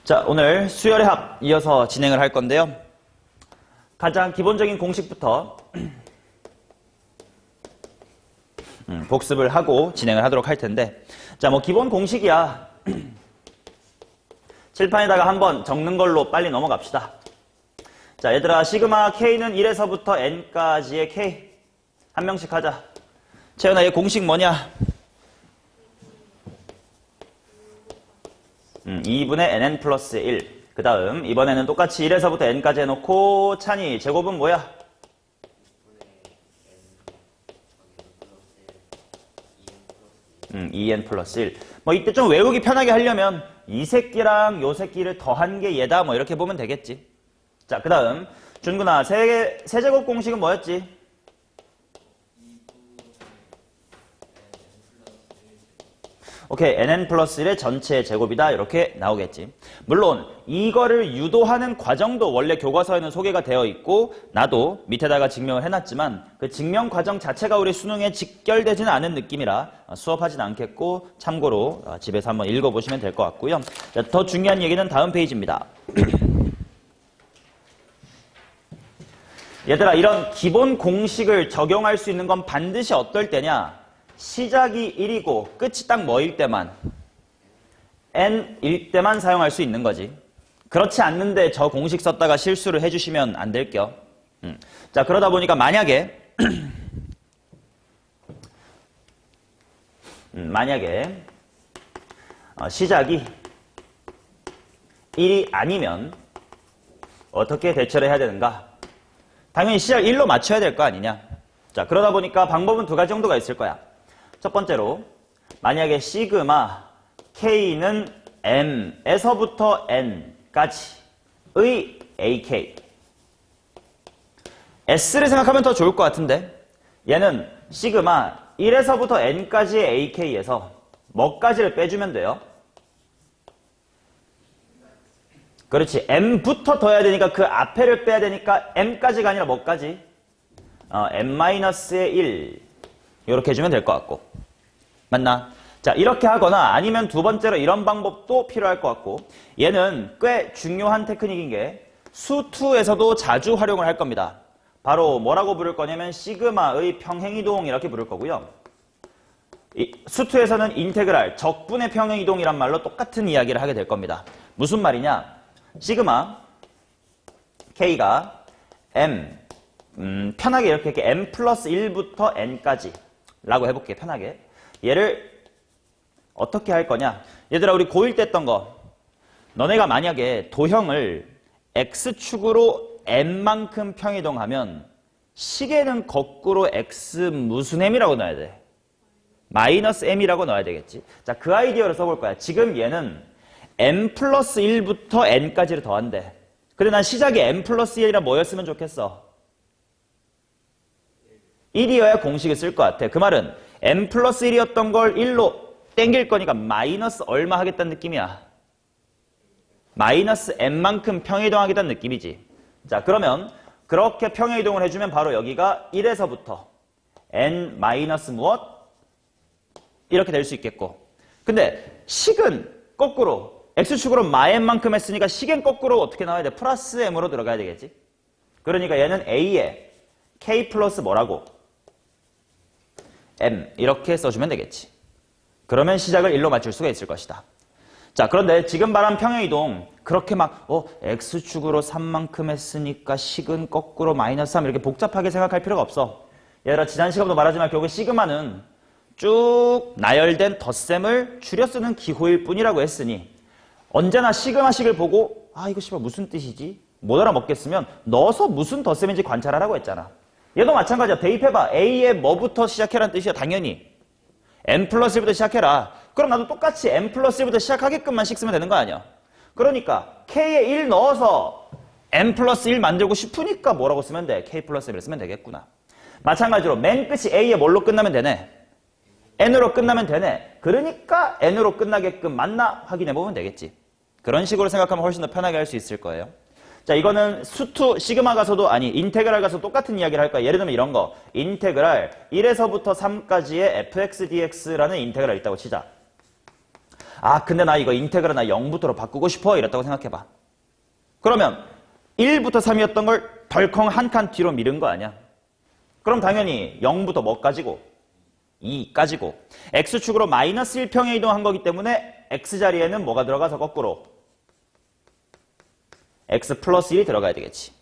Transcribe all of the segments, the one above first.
자, 오늘 수열의 합 이어서 진행을 할 건데요. 가장 기본적인 공식부터 복습을 하고 진행을 하도록 할 텐데, 자, 뭐 기본 공식이야. 칠판에다가 한번 적는 걸로 빨리 넘어갑시다. 자, 얘들아, 시그마 K는 1에서부터 N까지의 K 한 명씩 하자. 채연아, 얘 공식 뭐냐? 2분의 nn 플러스 1. 그 다음 이번에는 똑같이 1에서부터 n까지 해놓고 찬이 제곱은 뭐야? 2n 플러스 1. 뭐 이때 좀 외우기 편하게 하려면 이 새끼랑 요 새끼를 더한 게 얘다 뭐 이렇게 보면 되겠지. 자, 그 다음 준근아, 세제곱 공식은 뭐였지? 오케이, nn 플러스 1의 전체 제곱이다 이렇게 나오겠지. 물론 이거를 유도하는 과정도 원래 교과서에는 소개가 되어 있고 나도 밑에다가 증명을 해놨지만 그 증명 과정 자체가 우리 수능에 직결되지는 않은 느낌이라 수업하진 않겠고 참고로 집에서 한번 읽어보시면 될 것 같고요. 자, 더 중요한 얘기는 다음 페이지입니다. 얘들아, 이런 기본 공식을 적용할 수 있는 건 반드시 어떨 때냐? 시작이 1이고 끝이 딱 뭐일 때만, n일 때만 사용할 수 있는 거지. 그렇지 않는데 저 공식 썼다가 실수를 해주시면 안 될겨. 자, 그러다 보니까 만약에 시작이 1이 아니면 어떻게 대처를 해야 되는가? 당연히 시작 1로 맞춰야 될 거 아니냐. 자, 그러다 보니까 방법은 두 가지 정도가 있을 거야. 첫 번째로 만약에 시그마 K는 M에서부터 N까지의 AK, S를 생각하면 더 좋을 것 같은데 얘는 시그마 1에서부터 N까지의 AK에서 뭐까지를 빼주면 돼요? 그렇지, M부터 더해야 되니까 그 앞에를 빼야 되니까 M까지가 아니라 뭐까지? M-의 1 이렇게 해주면 될 것 같고, 맞나? 자, 이렇게 하거나 아니면 두 번째로 이런 방법도 필요할 것 같고, 얘는 꽤 중요한 테크닉인 게 수2에서도 자주 활용을 할 겁니다. 바로 뭐라고 부를 거냐면 시그마의 평행이동 이렇게 부를 거고요. 수2에서는 인테그랄, 적분의 평행이동이란 말로 똑같은 이야기를 하게 될 겁니다. 무슨 말이냐? 시그마 K가 M, 편하게 이렇게 M 플러스 1부터 N까지 라고 해볼게, 편하게. 얘를 어떻게 할 거냐? 얘들아, 우리 고1 때 했던 거, 너네가 만약에 도형을 X축으로 M만큼 평이동하면 시계는 거꾸로 X 무슨 M이라고 넣어야 돼? 마이너스 M이라고 넣어야 되겠지. 자, 그 아이디어를 써볼 거야. 지금 얘는 M 플러스 1부터 N까지를 더한대. 근데 난 시작이 M 플러스 1이라 뭐였으면 좋겠어? 1이어야 공식을 쓸 것 같아. 그 말은 M 플러스 1이었던 걸 1로 땡길 거니까 마이너스 얼마 하겠다는 느낌이야. 마이너스 M만큼 평행이동하겠다는 느낌이지. 자, 그러면 그렇게 평행이동을 해주면 바로 여기가 1에서부터 N 마이너스 무엇? 이렇게 될 수 있겠고. 근데 식은 거꾸로 X축으로 마M만큼 했으니까 식은 거꾸로 어떻게 나와야 돼? 플러스 M으로 들어가야 되겠지. 그러니까 얘는 A에 K 플러스 뭐라고? M 이렇게 써주면 되겠지. 그러면 시작을 1로 맞출 수가 있을 것이다. 자, 그런데 지금 말한 평행이동 그렇게 막 X축으로 3만큼 했으니까 식은 거꾸로 마이너스 3 이렇게 복잡하게 생각할 필요가 없어. 얘들아, 지난 시간도 말하지만 결국 시그마는 쭉 나열된 덧셈을 줄여 쓰는 기호일 뿐이라고 했으니 언제나 시그마식을 보고 이거 씨발 무슨 뜻이지? 못 알아먹겠으면 넣어서 무슨 덧셈인지 관찰하라고 했잖아. 얘도 마찬가지야. 대입해봐. A에 뭐부터 시작해라는 뜻이야. 당연히 M 플러스 1부터 시작해라. 그럼 나도 똑같이 M 플러스 1부터 시작하게끔만 식 쓰면 되는 거 아니야. 그러니까 K에 1 넣어서 M 플러스 1 만들고 싶으니까 뭐라고 쓰면 돼? K 플러스 1을 쓰면 되겠구나. 마찬가지로 맨 끝이 A에 뭘로 끝나면 되네? N으로 끝나면 되네. 그러니까 N으로 끝나게끔 맞나 확인해보면 되겠지. 그런 식으로 생각하면 훨씬 더 편하게 할 수 있을 거예요. 자, 이거는 수2 시그마 가서도 인테그랄 가서 똑같은 이야기를 할 거야. 예를 들면 이런 거. 인테그랄 1에서부터 3까지의 fx dx라는 인테그랄이 있다고 치자. 아, 근데 나 이거 인테그랄 나 0부터로 바꾸고 싶어. 이랬다고 생각해봐. 그러면 1부터 3이었던 걸 덜컹 한 칸 뒤로 미룬 거 아니야? 그럼 당연히 0부터 뭐까지고? 2까지고. x축으로 마이너스 1평에 이동한 거기 때문에 x자리에는 뭐가 들어가서 거꾸로? x 플러스 1이 들어가야 되겠지.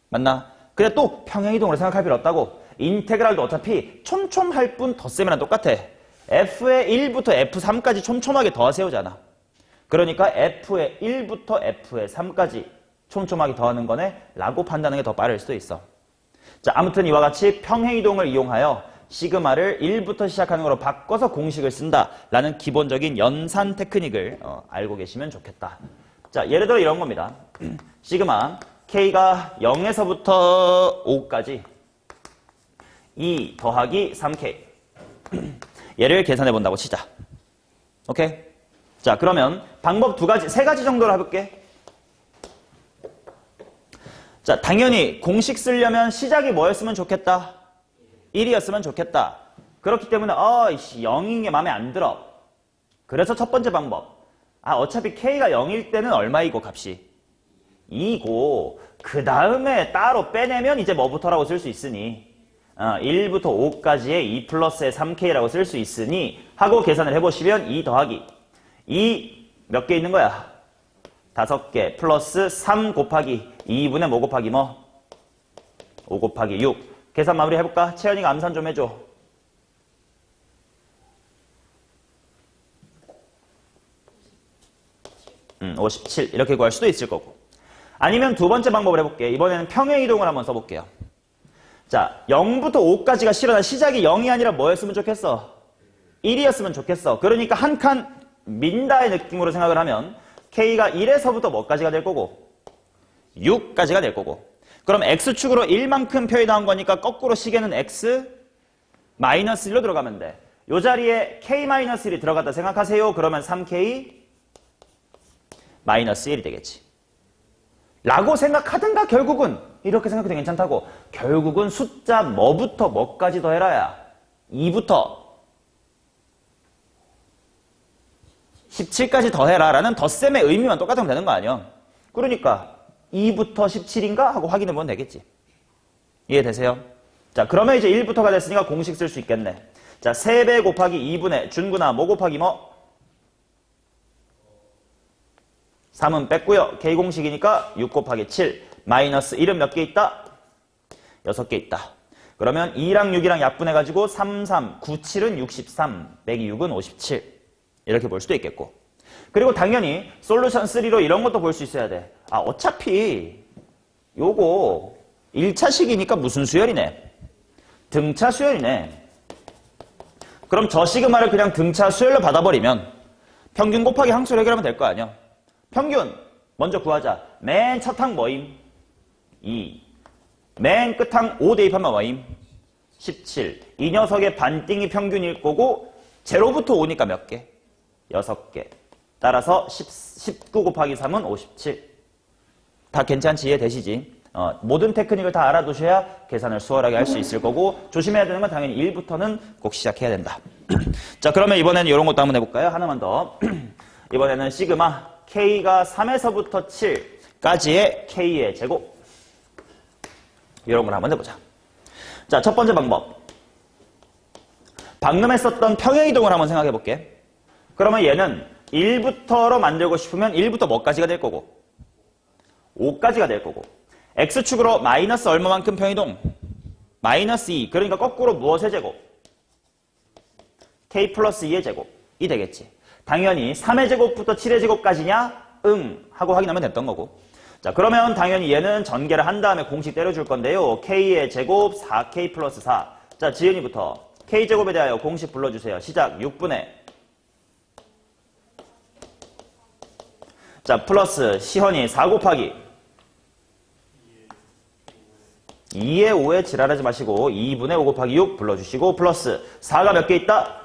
맞나? 근데 또 평행 이동으로 생각할 필요 없다고. 인테그랄도 어차피 촘촘할 뿐 덧셈이랑 똑같아. f의 1부터 f3까지 촘촘하게 더하 세우잖아. 그러니까 f의 1부터 f의 3까지 촘촘하게 더하는 거네 라고 판단하는 게 더 빠를 수도 있어. 자, 아무튼 이와 같이 평행이동을 이용하여 시그마를 1부터 시작하는 거로 바꿔서 공식을 쓴다라는 기본적인 연산 테크닉을 알고 계시면 좋겠다. 자, 예를 들어 이런 겁니다. 시그마 k가 0에서부터 5까지 2 더하기 3k 얘를 계산해 본다고 치자. 오케이? 자, 그러면 방법 세 가지 정도로 해볼게. 자, 당연히 공식 쓰려면 시작이 뭐였으면 좋겠다? 1이었으면 좋겠다. 그렇기 때문에 0인 게 마음에 안 들어. 그래서 첫 번째 방법. 어차피 k가 0일 때는 얼마이고 값이? 2고 그 다음에 따로 빼내면 이제 뭐부터라고 쓸 수 있으니 1부터 5까지의 2 플러스의 3k라고 쓸 수 있으니 하고 계산을 해보시면 2 더하기 2 몇 개 있는 거야? 5개 플러스 3 곱하기 2분의 뭐 곱하기 뭐? 5 곱하기 6. 계산 마무리 해볼까? 채연이가 암산 좀 해줘. 57 이렇게 구할 수도 있을 거고. 아니면 두 번째 방법을 해볼게. 이번에는 평행이동을 한번 써볼게요. 자, 0부터 5까지가 실어나 시작이 0이 아니라 뭐였으면 좋겠어? 1이었으면 좋겠어. 그러니까 한 칸 민다의 느낌으로 생각을 하면 k가 1에서부터 뭐까지가 될 거고? 6까지가 될 거고. 그럼 x축으로 1만큼 표에 나온 거니까 거꾸로 시계는 x 마이너스 1로 들어가면 돼. 요 자리에 k 마이너스 1이 들어갔다 생각하세요. 그러면 3k 마이너스 1이 되겠지. 라고 생각하든가 결국은 이렇게 생각해도 괜찮다고. 결국은 숫자 뭐부터 뭐까지 더해라야 2부터 17까지 더해라 라는 덧셈의 의미만 똑같으면 되는 거 아니야. 그러니까 2부터 17인가? 하고 확인해 보면 되겠지. 이해되세요? 자, 그러면 이제 1부터가 됐으니까 공식 쓸 수 있겠네. 자, 3배 곱하기 2분의 준구나 뭐 곱하기 뭐? 3은 뺐고요. K공식이니까 6 곱하기 7 마이너스 1은 몇 개 있다? 6개 있다. 그러면 2랑 6이랑 약분해가지고 3, 3, 9, 7은 63 빼기 6은 57 이렇게 볼 수도 있겠고. 그리고 당연히 솔루션 3로 이런 것도 볼 수 있어야 돼. 어차피 요거 1차식이니까 무슨 수열이네? 등차 수열이네. 그럼 저 시그마를 그냥 등차 수열로 받아버리면 평균 곱하기 항수를 해결하면 될 거 아니야. 평균 먼저 구하자. 맨 첫 항 뭐임? 2. 맨 끝 항 5 대입하면 뭐임? 17. 이 녀석의 반띵이 평균일 거고 제로부터 5니까 몇 개? 6개. 따라서 19 곱하기 3은 57. 다 괜찮지? 이해되시지? 모든 테크닉을 다 알아두셔야 계산을 수월하게 할 수 있을 거고 조심해야 되는 건 당연히 1부터는 꼭 시작해야 된다. 자, 그러면 이번에는 이런 것도 한번 해볼까요? 하나만 더. 이번에는 시그마 k가 3에서부터 7까지의 k의 제곱 이런 걸 한번 해보자. 자, 첫 번째 방법. 방금 했었던 평행이동을 한번 생각해 볼게. 그러면 얘는 1부터로 만들고 싶으면 1부터 뭐까지가 될 거고 5까지가 될 거고 x축으로 마이너스 얼마만큼 평이동? 마이너스 2. 그러니까 거꾸로 무엇의 제곱? k 플러스 2의 제곱이 되겠지. 당연히 3의 제곱부터 7의 제곱까지냐? 응 하고 확인하면 됐던 거고. 자, 그러면 당연히 얘는 전개를 한 다음에 공식 때려줄 건데요. k의 제곱 4k 플러스 4. 자, 지은이부터 k제곱에 대하여 공식 불러주세요. 시작 6분의 자, 플러스 시헌이 4 곱하기 2의 5에 지랄하지 마시고 2분의 5 곱하기 6 불러주시고 플러스 4가 몇 개 있다?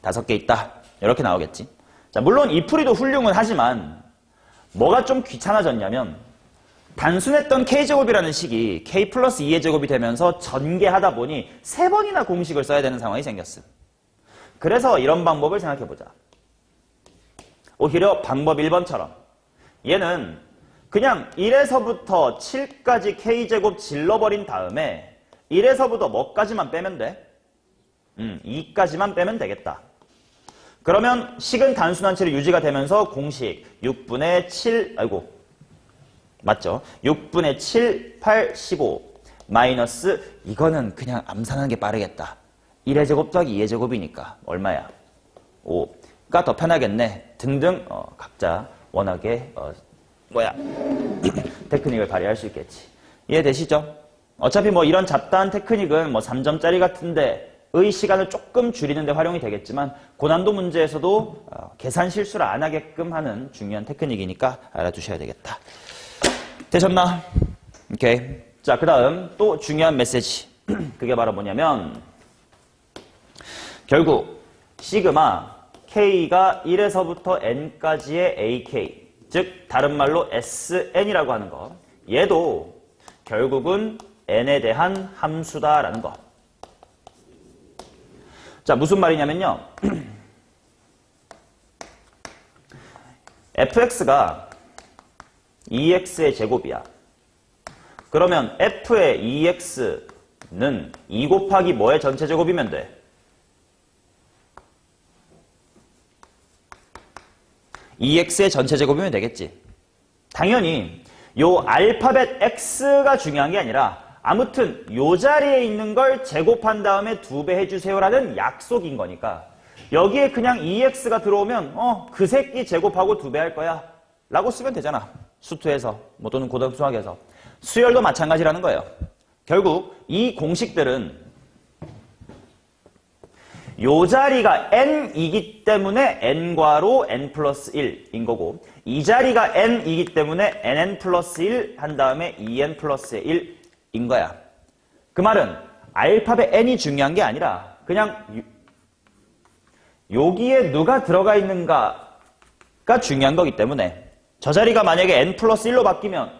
5개 있다. 이렇게 나오겠지. 자, 물론 이 풀이도 훌륭은 하지만 뭐가 좀 귀찮아졌냐면 단순했던 k제곱이라는 식이 k 플러스 2의 제곱이 되면서 전개하다 보니 3번이나 공식을 써야 되는 상황이 생겼음. 그래서 이런 방법을 생각해보자. 오히려 방법 1번처럼 얘는 그냥 1에서부터 7까지 k제곱 질러버린 다음에 1에서부터 뭐까지만 빼면 돼? 2까지만 빼면 되겠다. 그러면 식은 단순한치로 유지가 되면서 공식 6분의 7, 아이고 맞죠? 6분의 7, 8, 15 마이너스 이거는 그냥 암산하는 게 빠르겠다. 1의 제곱 더하기 2의 제곱이니까 얼마야? 5가 더 편하겠네. 등등 각자 워낙에 테크닉을 발휘할 수 있겠지. 이해되시죠? 어차피 뭐 이런 잡다한 테크닉은 뭐 3점짜리 같은데 의 시간을 조금 줄이는 데 활용이 되겠지만 고난도 문제에서도 계산 실수를 안 하게끔 하는 중요한 테크닉이니까 알아두셔야 되겠다. 되셨나? 오케이. 자, 그 다음 또 중요한 메시지. 그게 바로 뭐냐면 결국 시그마 k가 1에서부터 n까지의 ak 즉 다른 말로 sn이라고 하는 거 얘도 결국은 n에 대한 함수다라는 거. 자, 무슨 말이냐면요. fx가 2x의 제곱이야. 그러면 f의 2x는 2 곱하기 뭐의 전체 제곱이면 돼? 2x의 전체 제곱이면 되겠지. 당연히 요 알파벳 x가 중요한 게 아니라 아무튼 요 자리에 있는 걸 제곱한 다음에 2배 해주세요라는 약속인 거니까 여기에 그냥 2x가 들어오면 그 새끼 제곱하고 2배 할 거야 라고 쓰면 되잖아. 수투에서 뭐 또는 고등학교 수학에서. 수열도 마찬가지라는 거예요. 결국 이 공식들은 요 자리가 n이기 때문에 n과로 n 플러스 1인 거고 이 자리가 n이기 때문에 nn 플러스 1 한 다음에 2n 플러스 1인 거야. 그 말은 알파벳 n이 중요한 게 아니라 그냥 여기에 누가 들어가 있는가가 중요한 거기 때문에 저 자리가 만약에 n 플러스 1로 바뀌면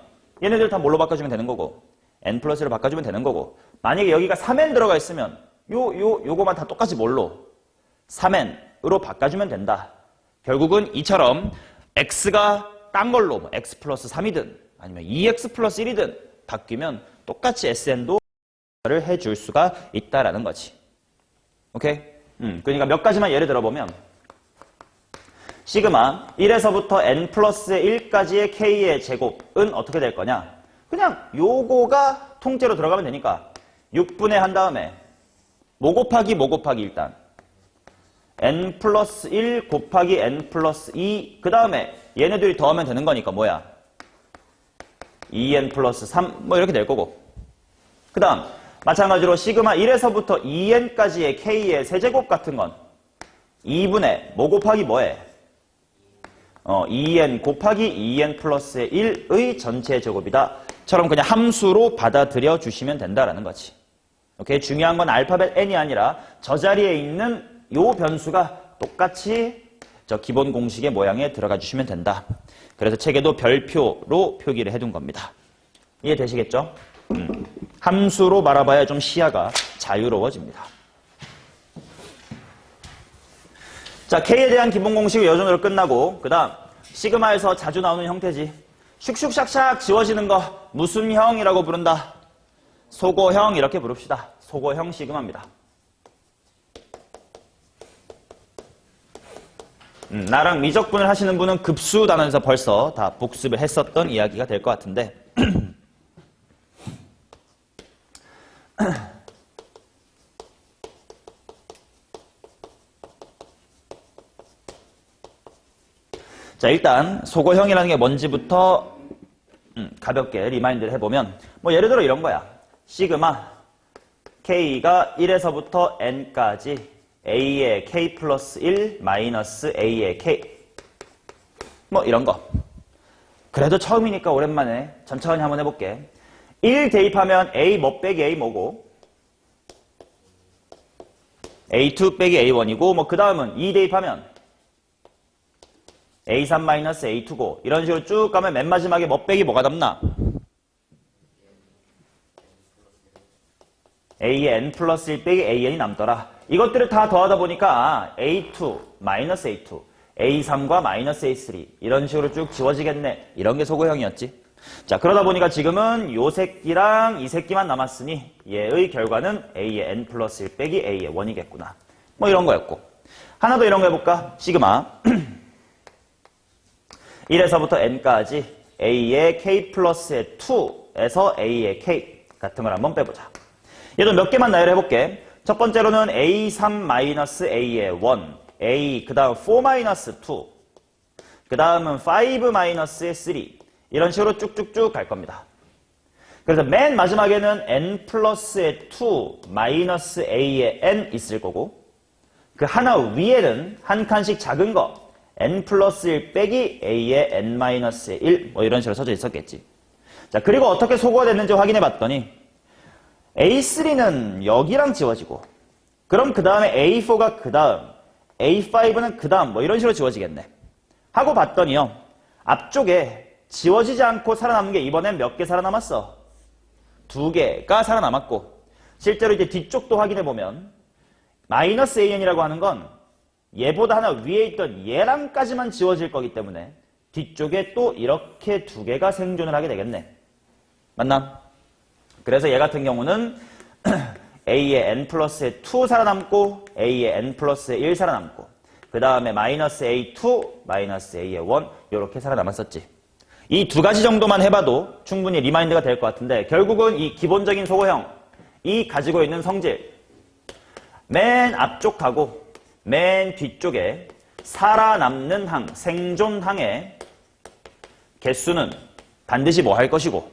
얘네들 다 뭘로 바꿔주면 되는 거고 n 플러스 1로 바꿔주면 되는 거고 만약에 여기가 3n 들어가 있으면 요거만 다 똑같이 뭘로? 3n으로 바꿔주면 된다. 결국은 이처럼 x가 딴 걸로 뭐 x 플러스 3이든 아니면 2x 플러스 1이든 바뀌면 똑같이 sn도 를 해줄 수가 있다라는 거지. 오케이? 그러니까 몇 가지만 예를 들어보면 시그마 1에서부터 n 플러스 1까지의 k의 제곱은 어떻게 될 거냐? 그냥 요거가 통째로 들어가면 되니까 6분의 한 다음에 뭐 곱하기 일단 n 플러스 1 곱하기 n 플러스 2 그 다음에 얘네들이 더하면 되는 거니까 뭐야? 2n 플러스 3 뭐 이렇게 될 거고 그 다음 마찬가지로 시그마 1에서부터 2n까지의 k의 세제곱 같은 건 2분의 뭐 곱하기 뭐해? 2n 곱하기 2n 플러스 1의 전체 제곱이다. 처럼 그냥 함수로 받아들여 주시면 된다라는 거지. 오케이? 중요한 건 알파벳 n이 아니라 저 자리에 있는 요 변수가 똑같이 저 기본 공식의 모양에 들어가 주시면 된다. 그래서 책에도 별표로 표기를 해둔 겁니다. 이해되시겠죠? 함수로 말아봐야 좀 시야가 자유로워집니다. 자, K에 대한 기본 공식은 이 정도로 끝나고 그 다음 시그마에서 자주 나오는 형태지. 슉슉샥샥 지워지는 거 무슨 형이라고 부른다? 소고형 이렇게 부릅시다. 소고형 시그마입니다. 나랑 미적분을 하시는 분은 급수 단원에서 벌써 다 복습을 했었던 이야기가 될 것 같은데 자, 일단 소고형이라는 게 뭔지부터 가볍게 리마인드를 해보면 뭐 예를 들어 이런 거야. 시그마 K가 1에서부터 N까지 A의 K 플러스 1 마이너스 A의 K 뭐 이런 거. 그래도 처음이니까 오랜만에 천천히 한번 해볼게. 1 대입하면 A 뭐 빼기 A 뭐고 A2 빼기 A1이고 뭐 그 다음은 2 대입하면 A3 마이너스 A2고 이런 식으로 쭉 가면 맨 마지막에 뭐 빼기 뭐가 남나? A의 N 플러스 1 빼기 AN이 남더라. 이것들을 다 더하다 보니까 A2 마이너스 A2 A3과 마이너스 A3 이런 식으로 쭉 지워지겠네. 이런 게 소구형이었지. 자, 그러다 보니까 지금은 요 새끼랑 이 새끼만 남았으니 얘의 결과는 A의 n 플러스 1 빼기 A의 1이겠구나. 뭐 이런 거였고. 하나 더 이런 거 해볼까? 시그마 1에서부터 n까지 A의 k 플러스의 2에서 A의 k 같은 걸 한번 빼보자. 얘도 몇 개만 나열을 해볼게. 첫 번째로는 A3 마이너스 A의 1, A 그 다음 4 마이너스 2, 그 다음은 5 마이너스의 3 이런 식으로 쭉쭉쭉 갈 겁니다. 그래서 맨 마지막에는 n 플러스의 2 마이너스 A의 n 있을 거고 그 하나 위에는 한 칸씩 작은 거 n 플러스 1 빼기 A의 n 마이너스의 1 뭐 이런 식으로 써져 있었겠지. 자, 그리고 어떻게 소거가 됐는지 확인해 봤더니 A3는 여기랑 지워지고 그럼 그 다음에 A4가 그 다음 A5는 그 다음 뭐 이런 식으로 지워지겠네 하고 봤더니요. 앞쪽에 지워지지 않고 살아남은 게 이번엔 몇 개 살아남았어? 2개가 살아남았고 실제로 이제 뒤쪽도 확인해 보면 마이너스 AN이라고 하는 건 얘보다 하나 위에 있던 얘랑까지만 지워질 거기 때문에 뒤쪽에 또 이렇게 2개가 생존을 하게 되겠네. 맞나? 그래서 얘 같은 경우는 A의 n 플러스의 2 살아남고 A의 n 플러스의 1 살아남고 그 다음에 마이너스 A2, 마이너스 A의 1 이렇게 살아남았었지. 이 두 가지 정도만 해봐도 충분히 리마인드가 될 것 같은데 결국은 이 기본적인 소거형 이 가지고 있는 성질 맨 앞쪽하고 맨 뒤쪽에 살아남는 항, 생존항의 개수는 반드시 뭐 할 것이고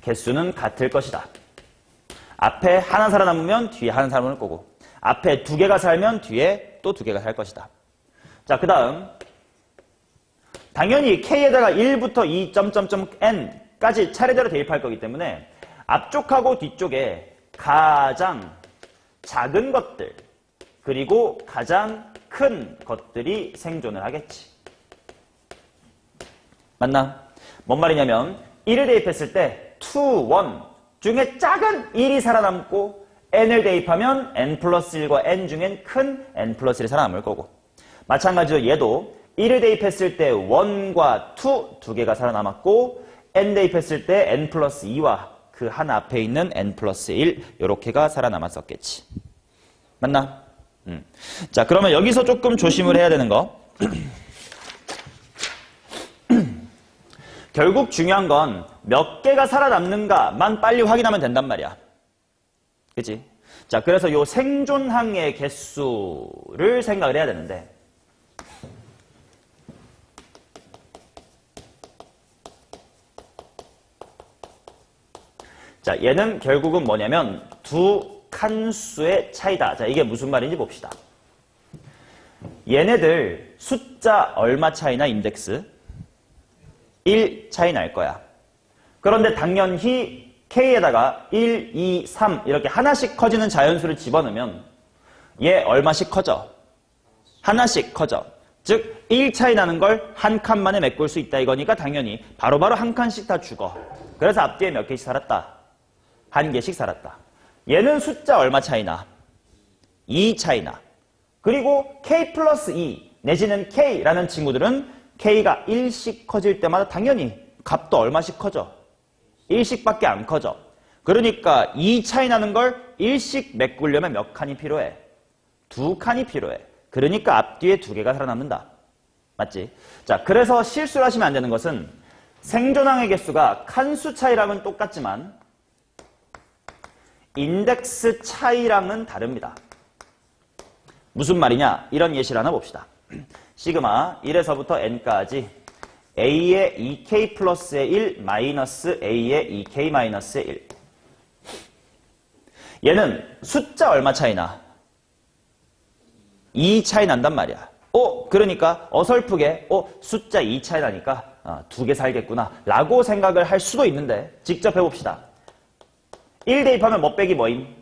개수는 같을 것이다. 앞에 하나 살아남으면 뒤에 하나 살아남을 거고 앞에 2개가 살면 뒤에 또 2개가 살 것이다. 자, 그 다음 당연히 K에다가 1부터 2.n까지 차례대로 대입할 거기 때문에 앞쪽하고 뒤쪽에 가장 작은 것들 그리고 가장 큰 것들이 생존을 하겠지. 맞나? 뭔 말이냐면 1을 대입했을 때 2, 1 중에 작은 1이 살아남고 n을 대입하면 n 플러스 1과 n 중엔 큰 n 플러스 1이 살아남을 거고 마찬가지로 얘도 1을 대입했을 때 1과 2, 2개가 살아남았고 n 대입했을 때 n 플러스 2와 그 한 앞에 있는 n 플러스 1 요렇게가 살아남았었겠지. 맞나? 자, 그러면 여기서 조금 조심을 해야 되는 거 결국 중요한 건 몇 개가 살아남는가만 빨리 확인하면 된단 말이야. 그치? 자, 그래서 요 생존항의 개수를 생각을 해야 되는데 자, 얘는 결국은 뭐냐면 두 칸수의 차이다. 자, 이게 무슨 말인지 봅시다. 얘네들 숫자 얼마 차이나 인덱스? 1 차이 날 거야. 그런데 당연히 K에다가 1, 2, 3 이렇게 하나씩 커지는 자연수를 집어넣으면 얘 얼마씩 커져? 하나씩 커져. 즉 1 차이 나는 걸 한 칸만에 메꿀 수 있다 이거니까 당연히 바로바로 한 칸씩 다 죽어. 그래서 앞뒤에 몇 개씩 살았다? 한 개씩 살았다. 얘는 숫자 얼마 차이나? 2 차이나. 그리고 K 플러스 2 내지는 K라는 친구들은 K가 1씩 커질 때마다 당연히 값도 얼마씩 커져? 1씩밖에 안 커져. 그러니까 2 차이 나는 걸 1씩 메꾸려면 몇 칸이 필요해? 2칸이 필요해. 그러니까 앞뒤에 2개가 살아남는다. 맞지? 자, 그래서 실수를 하시면 안 되는 것은 생존항의 개수가 칸수 차이랑은 똑같지만 인덱스 차이랑은 다릅니다. 무슨 말이냐? 이런 예시를 하나 봅시다. 시그마 1에서부터 n까지 a의 2k 플러스의 1 마이너스 a의 2k 마이너스의 1. 얘는 숫자 얼마 차이나? 2 차이 난단 말이야. 그러니까 어설프게 숫자 2 차이 나니까 2개 살겠구나 라고 생각을 할 수도 있는데 직접 해봅시다. 1 대입하면 뭐 빼기 뭐임?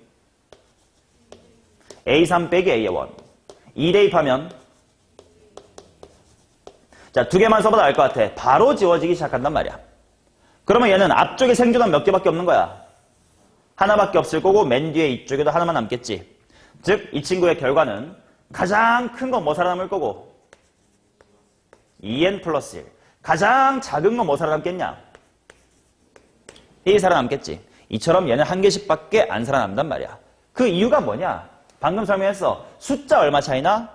A3 빼기 A의 1. 2 대입하면 자, 2개만 써봐도 알 것 같아. 바로 지워지기 시작한단 말이야. 그러면 얘는 앞쪽에 생존한 몇 개밖에 없는 거야? 하나밖에 없을 거고 맨 뒤에 이쪽에도 하나만 남겠지. 즉, 이 친구의 결과는 가장 큰 건 뭐 살아남을 거고 2n 플러스 1. 가장 작은 건 뭐 살아남겠냐? 1 살아남겠지. 이처럼 얘는 한 개씩밖에 안 살아남단 말이야. 그 이유가 뭐냐? 방금 설명했어. 숫자 얼마 차이나?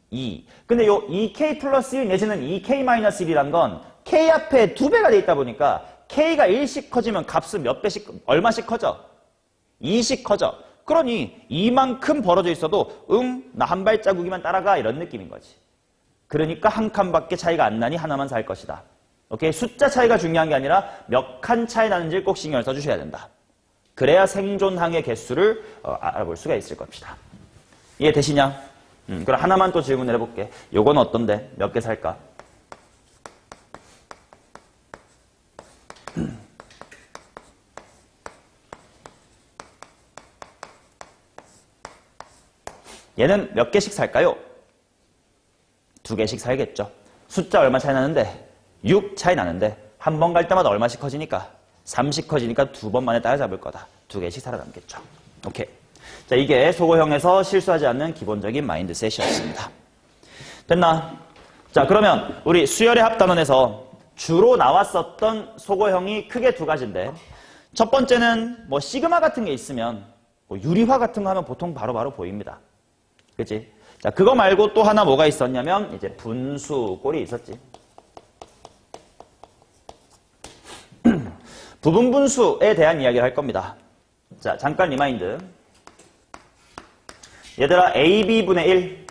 2. 근데 요 2k 플러스 1 내지는 2k 마이너스 1이란 건 k 앞에 2배가 돼 있다 보니까 k가 1씩 커지면 값은 몇 배씩, 얼마씩 커져? 2씩 커져. 그러니 이만큼 벌어져 있어도 나 한 발자국이만 따라가 이런 느낌인 거지. 그러니까 한 칸밖에 차이가 안 나니 하나만 살 것이다. 오케이? 숫자 차이가 중요한 게 아니라 몇 칸 차이 나는지 꼭 신경을 써주셔야 된다. 그래야 생존항의 개수를 알아볼 수가 있을 겁니다. 이해되시냐? 그럼 하나만 또 질문을 해볼게. 요건 어떤데? 몇 개 살까? 얘는 몇 개씩 살까요? 2개씩 살겠죠. 숫자 얼마 차이 나는데? 6 차이 나는데 한 번 갈 때마다 얼마씩 커지니까? 3씩 커지니까 2번 만에 따라잡을 거다. 2개씩 살아남겠죠. 오케이. 자, 이게 소고형에서 실수하지 않는 기본적인 마인드셋이었습니다. 됐나? 자, 그러면 우리 수열의 합단원에서 주로 나왔었던 소고형이 크게 2가지인데 첫 번째는 뭐 시그마 같은 게 있으면 뭐 유리화 같은 거 하면 보통 바로바로 보입니다. 그치? 자, 그거 말고 또 하나 뭐가 있었냐면 이제 분수 꼴이 있었지. 부분분수에 대한 이야기를 할 겁니다. 자, 잠깐 리마인드. 얘들아, AB분의 1.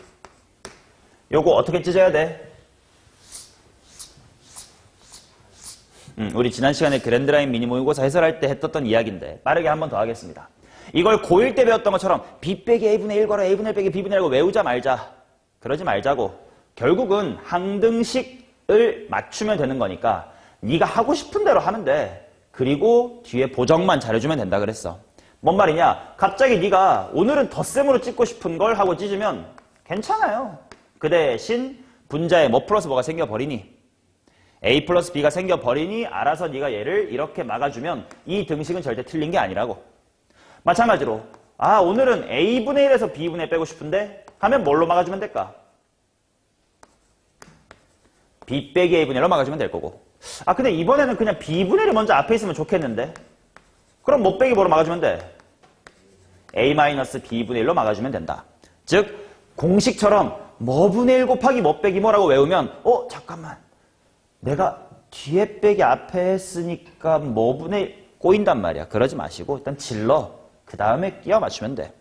요거 어떻게 찢어야 돼? 우리 지난 시간에 그랜드라인 미니 모의고사 해설할 때 했었던 이야기인데 빠르게 한 번 더 하겠습니다. 이걸 고1 때 배웠던 것처럼 B 빼기 A분의 1 걸어 A분의 1 빼기 B분의 1 하고 외우자 말자. 그러지 말자고. 결국은 항등식을 맞추면 되는 거니까 네가 하고 싶은 대로 하면 돼. 그리고 뒤에 보정만 잘해주면 된다 그랬어. 뭔 말이냐? 갑자기 네가 오늘은 덧셈으로 찢고 싶은 걸 하고 찢으면 괜찮아요. 그 대신 분자에 뭐 플러스 뭐가 생겨버리니? A 플러스 B가 생겨버리니 알아서 네가 얘를 이렇게 막아주면 이 등식은 절대 틀린 게 아니라고. 마찬가지로 오늘은 A분의 1에서 B분의 1 빼고 싶은데 하면 뭘로 막아주면 될까? B 빼기 A분의 1로 막아주면 될 거고. 근데 이번에는 그냥 B분의 1이 먼저 앞에 있으면 좋겠는데? 그럼 못 빼기 뭐로 막아주면 돼? A 마이너스 B분의 1로 막아주면 된다. 즉 공식처럼 뭐분의 1 곱하기 뭐 빼기 뭐라고 외우면 잠깐만. 내가 뒤에 빼기 앞에 했으니까 뭐분의 1 꼬인단 말이야. 그러지 마시고 일단 질러. 그 다음에 끼워 맞추면 돼.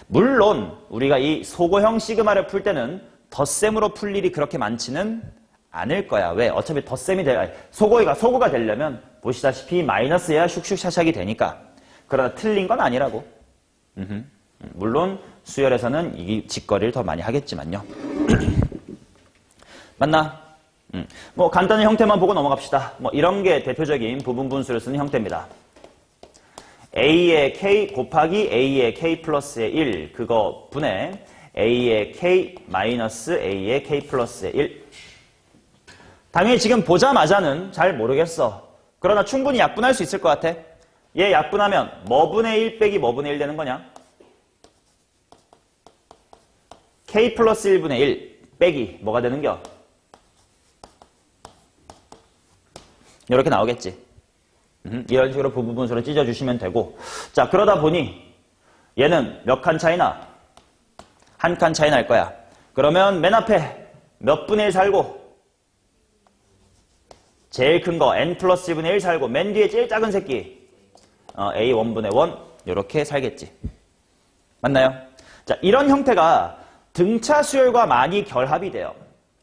물론 우리가 이 소고형 시그마를 풀 때는 덧셈으로 풀 일이 그렇게 많지는 않을 거야. 왜? 어차피 덧셈이 소고가 되려면 보시다시피 마이너스야 슉슉 샤샥이 되니까. 그러나 틀린 건 아니라고. 물론 수열에서는 이 짓거리를 더 많이 하겠지만요. 맞나? 뭐 간단한 형태만 보고 넘어갑시다. 뭐 이런 게 대표적인 부분분수를 쓰는 형태입니다. A의 K 곱하기 A의 K 플러스의 1 그거 분의 A의 K 마이너스 A의 K 플러스의 1. 당연히 지금 보자마자는 잘 모르겠어. 그러나 충분히 약분할 수 있을 것 같아. 얘 약분하면 뭐분의 1 빼기 뭐분의 1 되는 거냐? K 플러스 1분의 1 빼기 뭐가 되는겨? 이렇게 나오겠지. 이런 식으로 부분분수로 찢어주시면 되고. 자, 그러다 보니 얘는 몇 칸 차이나? 한 칸 차이 날 거야. 그러면 맨 앞에 몇 분의 1 살고 제일 큰 거 n 플러스 1분의 1 살고 맨 뒤에 제일 작은 새끼 a 1분의 1 이렇게 살겠지. 맞나요? 자, 이런 형태가 등차 수열과 많이 결합이 돼요.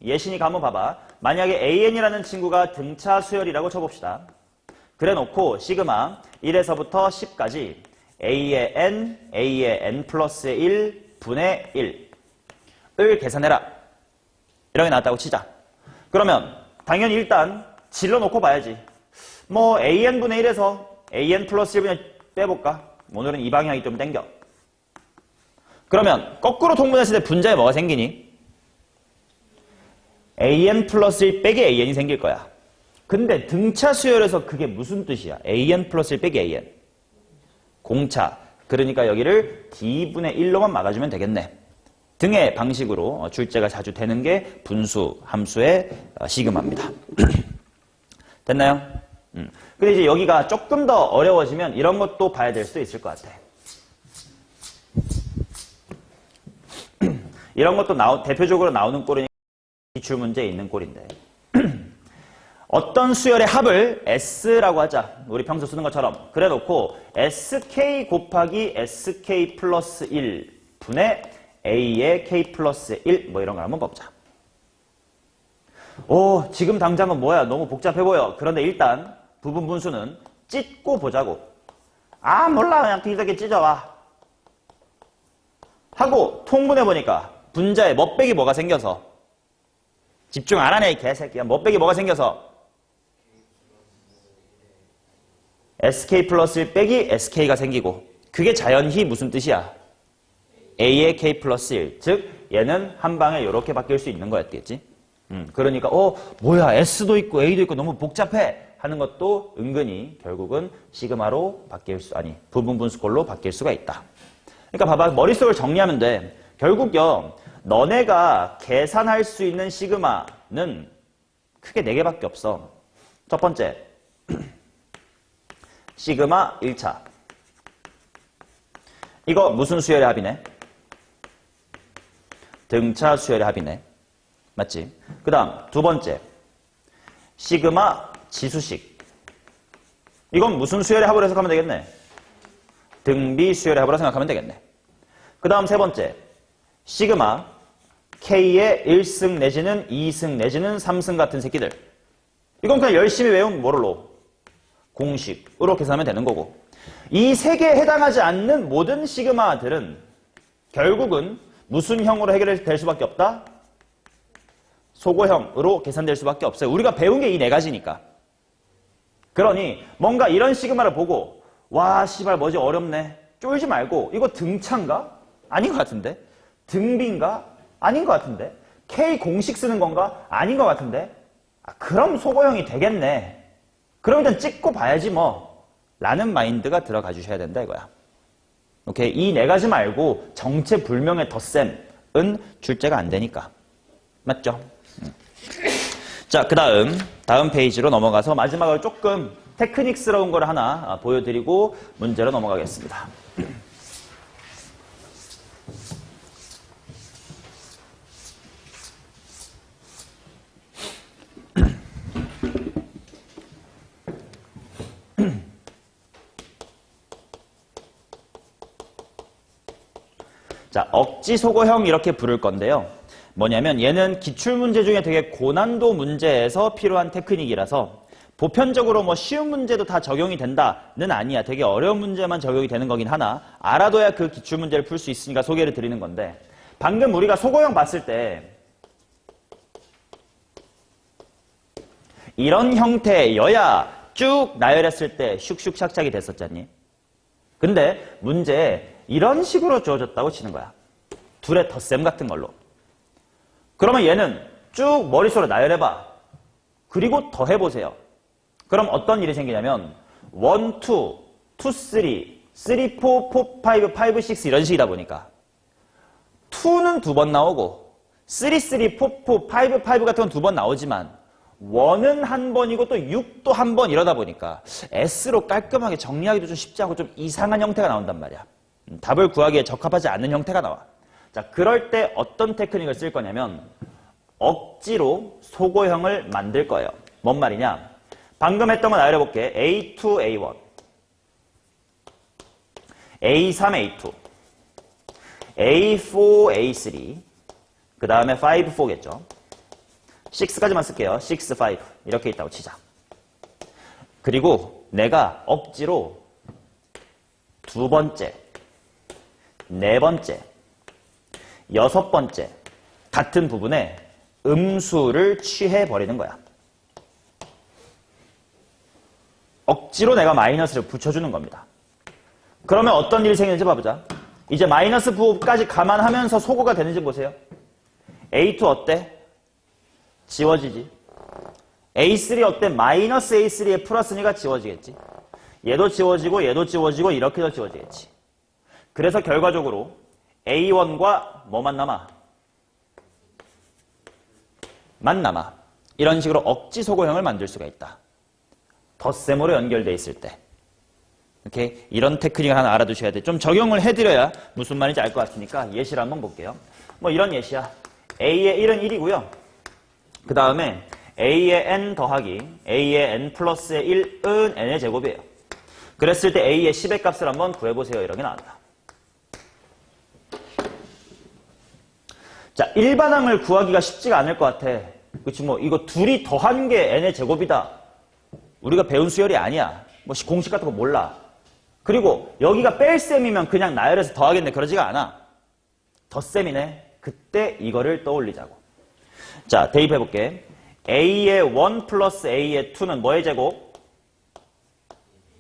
예신이가 한번 봐봐. 만약에 an이라는 친구가 등차 수열이라고 쳐봅시다. 그래 놓고 시그마 1에서부터 10까지 a의 n 플러스의 1 분의 1을 계산해라. 이렇게 나왔다고 치자. 그러면 당연히 일단 질러 놓고 봐야지. 뭐 an분의 1에서 an 플러스 1분의 1 빼볼까? 오늘은 이 방향이 좀 땡겨. 그러면 거꾸로 통분했을 때 분자에 뭐가 생기니? an 플러스 1 빼기 an이 생길 거야. 근데 등차 수열에서 그게 무슨 뜻이야? an 플러스 1 빼기 an. 공차. 그러니까 여기를 d분의 1로만 막아주면 되겠네. 등의 방식으로 출제가 자주 되는 게 분수 함수의 시그마입니다. 됐나요? 근데 이제 여기가 조금 더 어려워지면 이런 것도 봐야 될 수도 있을 것 같아. 이런 것도 대표적으로 나오는 꼴이 기출문제에 있는 꼴인데 어떤 수열의 합을 S라고 하자. 우리 평소 쓰는 것처럼 그래 놓고 SK 곱하기 SK 플러스 1 분의 A의 K 플러스 1 뭐 이런 걸 한번 보자. 오, 지금 당장은 뭐야? 너무 복잡해 보여. 그런데 일단 부분 분수는 찢고 보자고. 아, 몰라. 그냥 뒤적에 찢어와. 하고 통분해 보니까 분자에 멋백이 뭐가 생겨서 집중 안 하네 이 개새끼야. 멋백이 뭐가 생겨서 SK 플러스 1 빼기 SK가 생기고 그게 자연히 무슨 뜻이야? A의 K 플러스 1. 즉 얘는 한 방에 이렇게 바뀔 수 있는 거였겠지. 그러니까 뭐야 S도 있고 A도 있고 너무 복잡해 하는 것도 은근히 결국은 시그마로 바뀔 수 부분 분수꼴로 바뀔 수가 있다. 그러니까 봐봐 머릿속을 정리하면 돼. 결국요 너네가 계산할 수 있는 시그마는 크게 4개밖에 없어. 첫 번째 시그마 1차. 이거 무슨 수열의 합이네? 등차 수열의 합이네. 맞지? 그 다음 두 번째 시그마 지수식. 이건 무슨 수열의 합으로 해석하면 되겠네? 등비 수열의 합으로 생각하면 되겠네. 그 다음 세 번째 시그마 K의 1승 내지는 2승 내지는 3승 같은 새끼들. 이건 그냥 열심히 외운 뭐로? 공식으로 계산하면 되는 거고 이 세 개에 해당하지 않는 모든 시그마들은 결국은 무슨 형으로 해결될 수밖에 없다? 소고형으로 계산될 수밖에 없어요. 우리가 배운 게 이 4가지니까. 그러니 뭔가 이런 시그마를 보고 와 씨발 뭐지 어렵네. 쫄지 말고 이거 등차인가? 아닌 것 같은데. 등비인가? 아닌 것 같은데. K 공식 쓰는 건가? 아닌 것 같은데. 그럼 소고형이 되겠네. 그럼 일단 찍고 봐야지 뭐 라는 마인드가 들어가 주셔야 된다 이거야. 오케이? 이 4가지 말고 정체불명의 덧셈은 출제가 안 되니까. 맞죠? 자, 그 다음 페이지로 넘어가서 마지막으로 조금 테크닉스러운 걸 하나 보여드리고 문제로 넘어가겠습니다. 자, 억지 소고형 이렇게 부를 건데요. 뭐냐면 얘는 기출문제 중에 되게 고난도 문제에서 필요한 테크닉이라서 보편적으로 뭐 쉬운 문제도 다 적용이 된다는 아니야. 되게 어려운 문제만 적용이 되는 거긴 하나 알아둬야 그 기출문제를 풀 수 있으니까 소개를 드리는 건데 방금 우리가 소고형 봤을 때 이런 형태여야 쭉 나열했을 때 슉슉 샥샥이 됐었잖니. 근데 문제에 이런 식으로 주어졌다고 치는 거야. 둘의 덧셈 같은 걸로. 그러면 얘는 쭉 머릿속으로 나열해봐. 그리고 더 해보세요. 그럼 어떤 일이 생기냐면 1, 2, 2, 3, 4, 4, 5, 6 이런 식이다 보니까 2는 2번 나오고 3, 4, 4, 5 같은 건 2번 나오지만 1은 한 번이고 또 6도 한 번 이러다 보니까 S로 깔끔하게 정리하기도 좀 쉽지 않고 좀 이상한 형태가 나온단 말이야. 답을 구하기에 적합하지 않는 형태가 나와. 자, 그럴 때 어떤 테크닉을 쓸 거냐면 억지로 소고형을 만들 거예요. 뭔 말이냐? 방금 했던 거 나열해볼게. A2, A1 A3, A2 A4, A3 그 다음에 5, 4겠죠. 6까지만 쓸게요. 6, 5 이렇게 있다고 치자. 그리고 내가 억지로 두 번째, 네 번째, 여섯 번째 같은 부분에 음수를 취해버리는 거야. 억지로 내가 마이너스를 붙여주는 겁니다. 그러면 어떤 일이 생기는지 봐보자. 이제 마이너스 부호까지 감안하면서 소거가 되는지 보세요. A2 어때? 지워지지. A3 어때? 마이너스 A3에 플러스니까 지워지겠지. 얘도 지워지고 얘도 지워지고 이렇게도 지워지겠지. 그래서 결과적으로 A1과 뭐만 남아? 만 남아. 이런 식으로 억지 소고형을 만들 수가 있다. 덧셈으로 연결돼 있을 때. 이렇게 이런 테크닉을 하나 알아두셔야 돼. 좀 적용을 해드려야 무슨 말인지 알 것 같으니까 예시를 한번 볼게요. 뭐 이런 예시야. A의 1은 1이고요. 그 다음에 A의 n 더하기 A의 n 플러스의 1은 n의 제곱이에요. 그랬을 때 A의 10의 값을 한번 구해보세요. 이런 게 나왔다. 자, 일반항을 구하기가 쉽지가 않을 것 같아. 그치, 뭐, 이거 둘이 더한 게 n의 제곱이다. 우리가 배운 수열이 아니야. 뭐, 공식 같은 거 몰라. 그리고 여기가 뺄셈이면 그냥 나열해서 더하겠네. 그러지가 않아. 덧셈이네. 그때 이거를 떠올리자고. 자, 대입해볼게. A의 1 플러스 A의 2는 뭐의 제곱?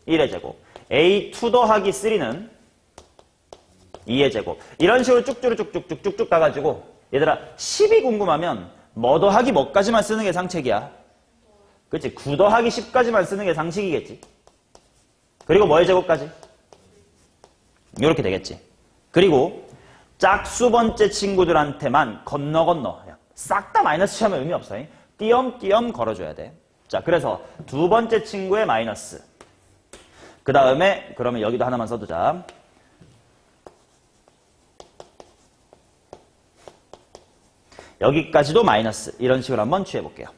1의 제곱. A2 더하기 3는 2의 제곱. 이런 식으로 쭉쭉 가가지고 얘들아 10이 궁금하면 뭐 더하기 뭐까지만 쓰는 게 상책이야. 그치? 9 더하기 10까지만 쓰는 게 상식이겠지. 그리고 뭐의 제곱까지? 이렇게 되겠지. 그리고 짝수 번째 친구들한테만 건너 싹 다 마이너스 취하면 의미 없어. 띄엄띄엄 걸어줘야 돼. 자, 그래서 두 번째 친구의 마이너스. 그 다음에 그러면 여기도 하나만 써두자. 여기까지도 마이너스. 이런 식으로 한번 취해볼게요.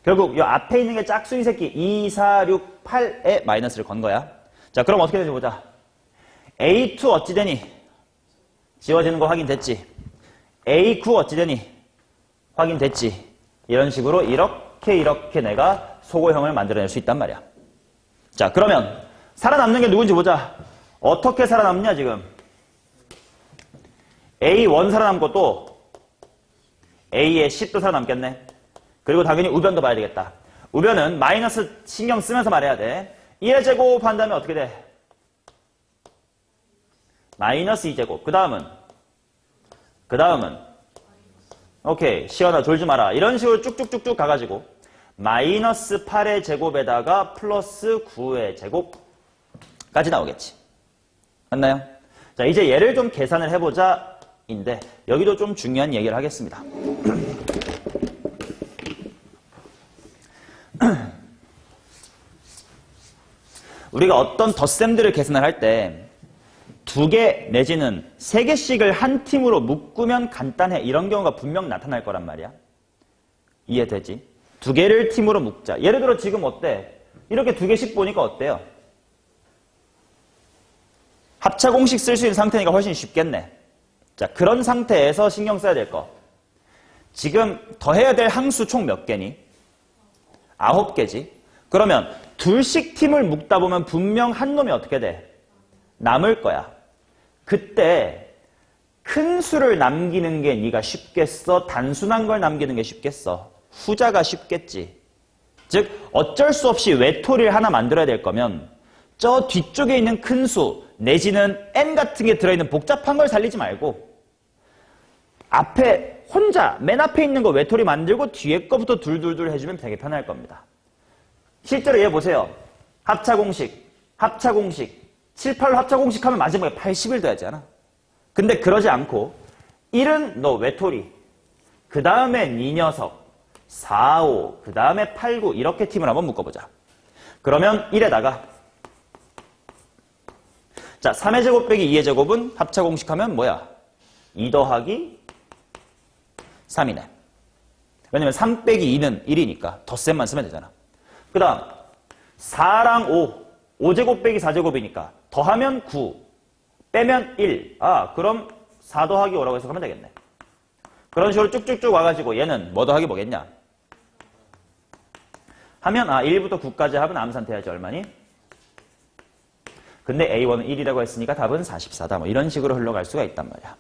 결국 이 앞에 있는 게 짝수인 새끼 2, 4, 6, 8에 마이너스를 건 거야. 자, 그럼 어떻게 되는지 보자. A2 어찌 되니? 지워지는 거 확인됐지? A9 어찌 되니? 확인됐지? 이런 식으로 이렇게 내가 소고형을 만들어낼 수 있단 말이야. 자, 그러면 살아남는 게 누군지 보자. 어떻게 살아남냐 지금? A1 살아남고 또 A의 10도 살아남겠네. 그리고 당연히 우변도 봐야 되겠다. 우변은 마이너스 신경 쓰면서 말해야 돼. 1의 제곱 한다면 어떻게 돼? 마이너스 2제곱. 그 다음은 오케이. 시원아 졸지 마라. 이런 식으로 쭉쭉쭉쭉 가가지고 마이너스 8의 제곱에다가 플러스 9의 제곱까지 나오겠지. 맞나요? 자, 이제 얘를 좀 계산을 해보자 인데 여기도 좀 중요한 얘기를 하겠습니다. 우리가 어떤 덧셈들을 계산을 할 때 2개 내지는 3개씩을 한 팀으로 묶으면 간단해. 이런 경우가 분명 나타날 거란 말이야. 이해되지? 2개를 팀으로 묶자. 예를 들어 지금 어때? 이렇게 2개씩 보니까 어때요? 합차 공식 쓸 수 있는 상태니까 훨씬 쉽겠네. 자, 그런 상태에서 신경 써야 될 거. 지금 더해야 될 항수 총 몇 개니? 9개지. 그러면 둘씩 팀을 묶다 보면 분명 한 놈이 어떻게 돼? 남을 거야. 그때 큰 수를 남기는 게 네가 쉽겠어? 단순한 걸 남기는 게 쉽겠어? 후자가 쉽겠지. 즉 어쩔 수 없이 외톨이를 하나 만들어야 될 거면 저 뒤쪽에 있는 큰 수 내지는 n 같은 게 들어있는 복잡한 걸 살리지 말고 앞에 혼자 맨 앞에 있는 거 외톨이 만들고 뒤에 거부터 둘둘둘 해주면 되게 편할 겁니다. 실제로 얘 보세요. 합차 공식 7, 8로 합차 공식하면 마지막에 80을 더하지 않아? 근데 그러지 않고 1은 너 외톨이, 그 다음에 네 녀석, 4, 5, 그 다음에 8, 9 이렇게 팀을 한번 묶어보자. 그러면 1에다가 자 3의 제곱 빼기 2의 제곱은 합차 공식하면 뭐야? 2 더하기 3이네. 왜냐면 3 빼기 2는 1이니까 덧셈만 쓰면 되잖아. 그 다음 4랑 5제곱 빼기 4제곱이니까 더하면 9, 빼면 1. 아, 그럼 4 더하기 5라고 해석하면 되겠네. 그런 식으로 쭉쭉쭉 와가지고 얘는 뭐 더하기 뭐겠냐? 하면 1부터 9까지 합은 암산돼야지 얼마니? 근데 A1은 1이라고 했으니까 답은 44다. 뭐 이런 식으로 흘러갈 수가 있단 말이야.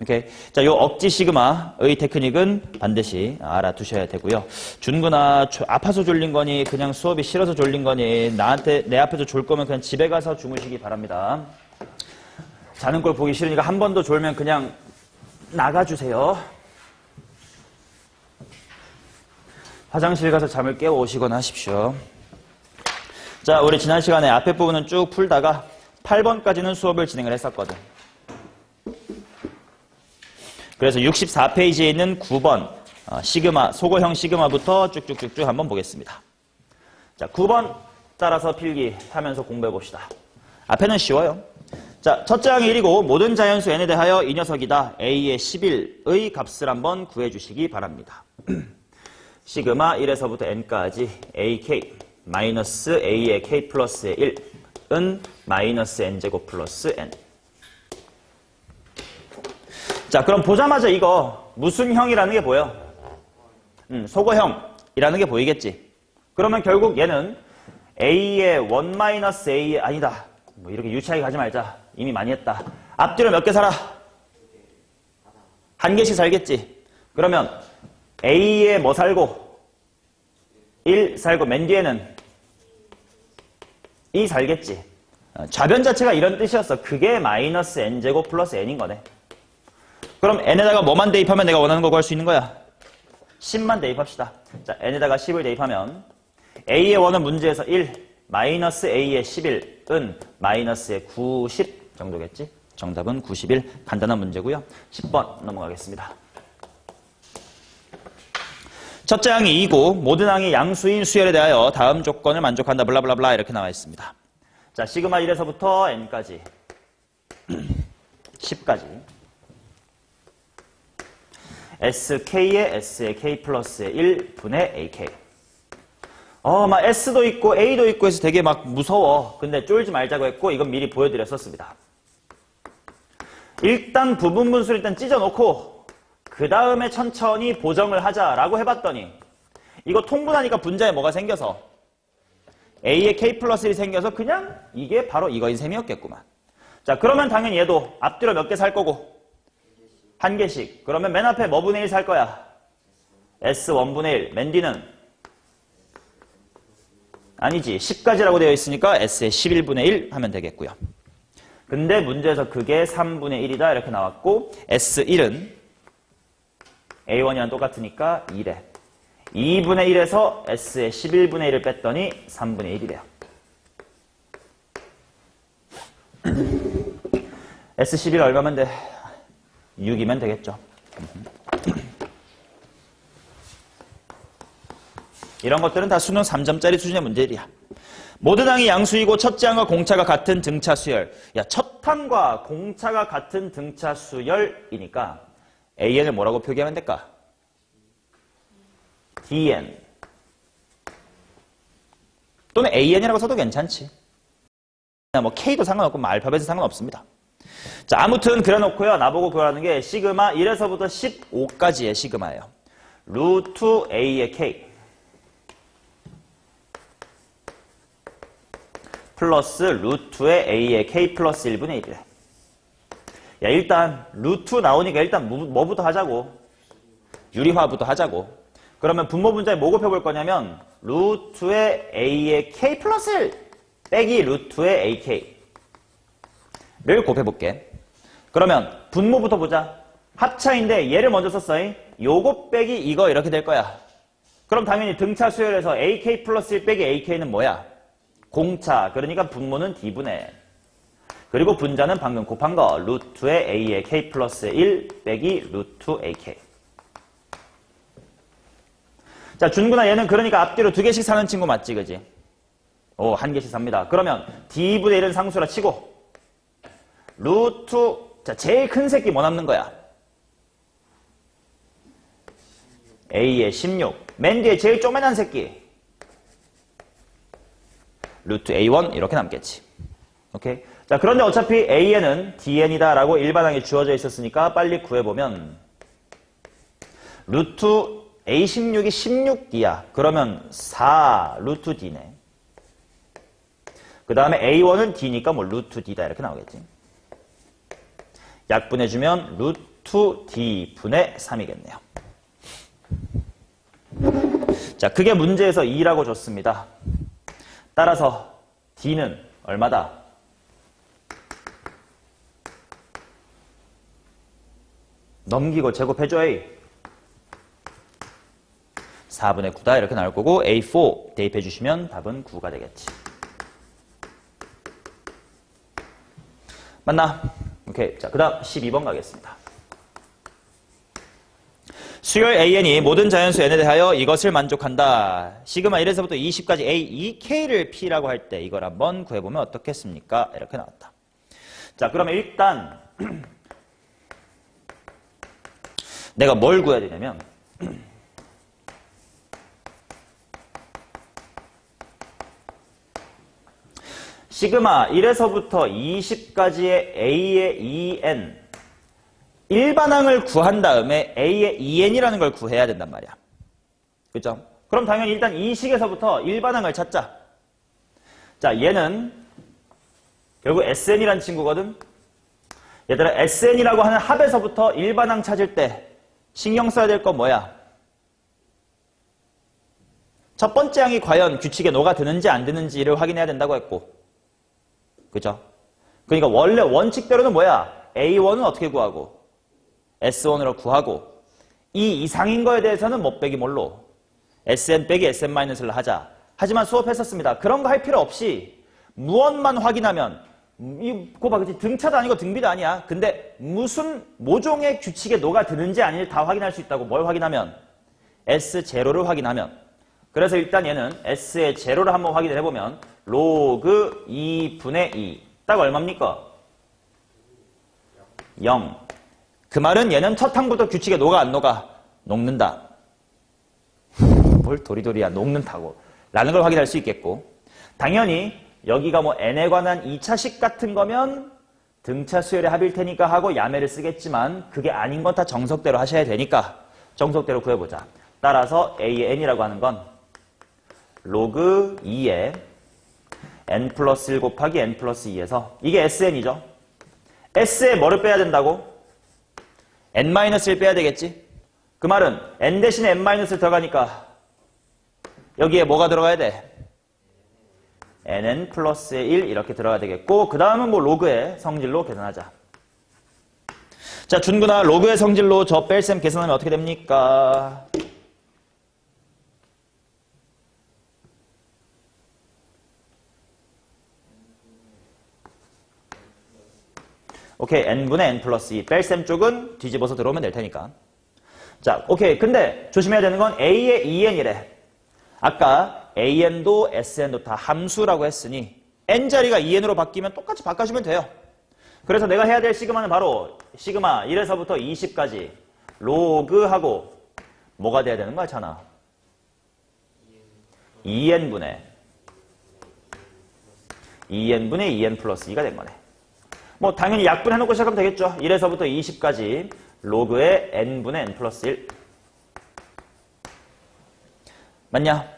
오케이. 자, 요 억지 시그마의 테크닉은 반드시 알아두셔야 되고요. 준구나 아파서 졸린 거니 그냥 수업이 싫어서 졸린 거니 나한테 내 앞에서 졸 거면 그냥 집에 가서 주무시기 바랍니다. 자는 걸 보기 싫으니까 한 번 더 졸면 그냥 나가주세요. 화장실 가서 잠을 깨워 오시거나 하십시오. 자, 우리 지난 시간에 앞에 부분은 쭉 풀다가 8번까지는 수업을 진행을 했었거든. 그래서 64페이지에 있는 9번 시그마, 소거형 시그마부터 쭉쭉쭉쭉 한번 보겠습니다. 자, 9번 따라서 필기 하면서 공부해 봅시다. 앞에는 쉬워요. 자, 첫째 항이 1이고 모든 자연수 n에 대하여 이 녀석이다. a의 11의 값을 한번 구해주시기 바랍니다. 시그마 1에서부터 n까지 ak 마이너스 a의 k 플러스의 1은 마이너스 n제곱 플러스 n. 자, 그럼 보자마자 이거 무슨 형이라는 게 보여? 소거형이라는 게 보이겠지? 그러면 결국 얘는 a의 1 마이너스 a의 아니다. 뭐 이렇게 유치하게 가지 말자. 이미 많이 했다. 앞뒤로 몇 개 살아? 한 개씩 살겠지? 그러면 a에 뭐 살고? 1 살고 맨 뒤에는 2 살겠지? 좌변 자체가 이런 뜻이었어. 그게 마이너스 n제곱 플러스 n인 거네. 그럼 n에다가 뭐만 대입하면 내가 원하는 거 구할 수 있는 거야? 10만 대입합시다. 자, n에다가 10을 대입하면 a의 1은 문제에서 1, 마이너스 a의 11은 마이너스의 90 정도겠지? 정답은 91. 간단한 문제고요. 10번 넘어가겠습니다. 첫째 항이 2고 모든 항이 양수인 수열에 대하여 다음 조건을 만족한다. 블라블라블라 이렇게 나와 있습니다. 자, 시그마 1에서부터 n까지 10까지 sk의 s의 k 플러스의 1분의 ak. 막 s도 있고 a도 있고 해서 되게 막 무서워. 근데 쫄지 말자고 했고 이건 미리 보여드렸었습니다. 일단 부분분수를 일단 찢어놓고 그 다음에 천천히 보정을 하자라고 해봤더니 이거 통분하니까 분자에 뭐가 생겨서 a의 k 플러스 1이 생겨서 그냥 이게 바로 이거인 셈이었겠구만. 자, 그러면 당연히 얘도 앞뒤로 몇 개 살 거고 한 개씩. 그러면 맨 앞에 뭐 분의 1 살 거야? S1분의 1. 맨 뒤는? 아니지. 10까지라고 되어 있으니까 S의 11분의 1 하면 되겠고요. 근데 문제에서 그게 3분의 1이다 이렇게 나왔고 S1은 A1이랑 똑같으니까 2래. 2분의 1에서 S의 11분의 1을 뺐더니 3분의 1이래요. S11 얼마면 돼? 6이면 되겠죠. 이런 것들은 다 수능 3점짜리 수준의 문제들이야. 모든 항이 양수이고 첫째 항과 공차가 같은 등차 수열. 야, 첫 항과 공차가 같은 등차 수열이니까 AN을 뭐라고 표기하면 될까? DN 또는 AN이라고 써도 괜찮지. 뭐 K도 상관없고 뭐 알파벳은 상관없습니다. 자, 아무튼 그래놓고요. 나보고 구하라는 게 시그마 1에서부터 15까지의 시그마예요. 루트 A의 K 플러스 루트의 A의 K 플러스 1분의 1이래. 야, 일단 루트 나오니까 일단 뭐부터 하자고? 유리화부터 하자고. 그러면 분모 분자에 뭐 곱해볼 거냐면 루트의 A의 K 플러스 1 빼기 루트의 AK를 곱해볼게. 그러면 분모부터 보자. 합차인데 얘를 먼저 썼어. 요거 빼기 이거 이렇게 될 거야. 그럼 당연히 등차 수열에서 AK 플러스 1 빼기 AK는 뭐야? 공차. 그러니까 분모는 D분의. 그리고 분자는 방금 곱한 거. 루트의 A의 K 플러스 1 빼기 루트 AK. 자, 준구나 얘는 그러니까 앞뒤로 2개씩 사는 친구 맞지, 그지? 오, 1개씩 삽니다. 그러면 D분의 1은 상수라 치고 루트, 자, 제일 큰 새끼 뭐 남는 거야? A의 16. 맨 뒤에 제일 쪼매난 새끼. 루트 A1 이렇게 남겠지. 오케이? 자, 그런데 어차피 AN은 DN이다 라고 일반항에 주어져 있었으니까 빨리 구해보면 루트 A16이 16D야. 그러면 4 루트 D네. 그 다음에 A1은 D니까 뭐 루트 D다 이렇게 나오겠지. 약분해주면 루트 D 분의 3이겠네요. 자, 그게 문제에서 2라고 줬습니다. 따라서 D는 얼마다? 넘기고 제곱해줘야 4분의 9다 이렇게 나올 거고 A4 대입해 주시면 답은 9가 되겠지. 맞나? 오케이. 자, 그 다음 12번 가겠습니다. 수열 AN이 모든 자연수 N에 대하여 이것을 만족한다. 시그마 1에서부터 20까지 A, E, K를 P라고 할 때 이걸 한번 구해보면 어떻겠습니까? 이렇게 나왔다. 자, 그러면 일단 내가 뭘 구해야 되냐면 시그마 1에서부터 20까지의 A의 EN 일반항을 구한 다음에 A의 EN이라는 걸 구해야 된단 말이야. 그죠? 그럼 당연히 일단 이 식에서부터 일반항을 찾자. 자, 얘는 결국 SN이라는 친구거든. 얘들아, SN이라고 하는 합에서부터 일반항 찾을 때 신경 써야 될 건 뭐야? 첫 번째 항이 과연 규칙에 녹아드는지 안 드는지를 확인해야 된다고 했고, 그죠? 그러니까 원래 원칙대로는 뭐야? A1은 어떻게 구하고 S1으로 구하고 이 이상인 거에 대해서는 못 빼기 뭘로? SN 빼기 SN-를 하자. 하지만 수업했었습니다. 그런 거 할 필요 없이 무엇만 확인하면 이거 봐, 그치? 등차도 아니고 등비도 아니야. 근데 무슨 모종의 규칙에 녹아드는지 아닌지 다 확인할 수 있다고. 뭘 확인하면? S0를 확인하면. 그래서 일단 얘는 S의 제로를 한번 확인을 해보면 로그 2분의 2. 딱 얼마입니까? 0. 그 말은 얘는 첫 항부터 규칙에 녹아 안 녹아? 녹는다. 뭘 도리도리야, 녹는다고. 라는 걸 확인할 수 있겠고, 당연히 여기가 뭐 n에 관한 2차식 같은 거면 등차 수열의 합일 테니까 하고 야매를 쓰겠지만 그게 아닌 건 다 정석대로 하셔야 되니까 정석대로 구해보자. 따라서 a의 n이라고 하는 건 로그 2에 n 플러스 1 곱하기 n 플러스 2에서 이게 sn이죠. s에 뭐를 빼야 된다고? n-1 빼야 되겠지? 그 말은 n 대신에 n-을 들어가니까 여기에 뭐가 들어가야 돼? nn 플러스 1 이렇게 들어가야 되겠고, 그 다음은 뭐 로그의 성질로 계산하자. 자, 준구나 로그의 성질로 저 뺄셈 계산하면 어떻게 됩니까? 오케이, n분의 n 플러스 2. 뺄셈 쪽은 뒤집어서 들어오면 될 테니까. 자, 오케이. 근데 조심해야 되는 건 a의 2n이래. 아까 an도 sn도 다 함수라고 했으니 n자리가 2n으로 바뀌면 똑같이 바꿔주면 돼요. 그래서 내가 해야 될 시그마는 바로 시그마 1에서부터 20까지 로그하고 뭐가 돼야 되는 거야, 찬아? 2n분의 2n 플러스 2가 된 거네. 뭐 당연히 약분해놓고 시작하면 되겠죠. 1에서부터 20까지 로그의 n분의 n 플러스 1. 맞냐?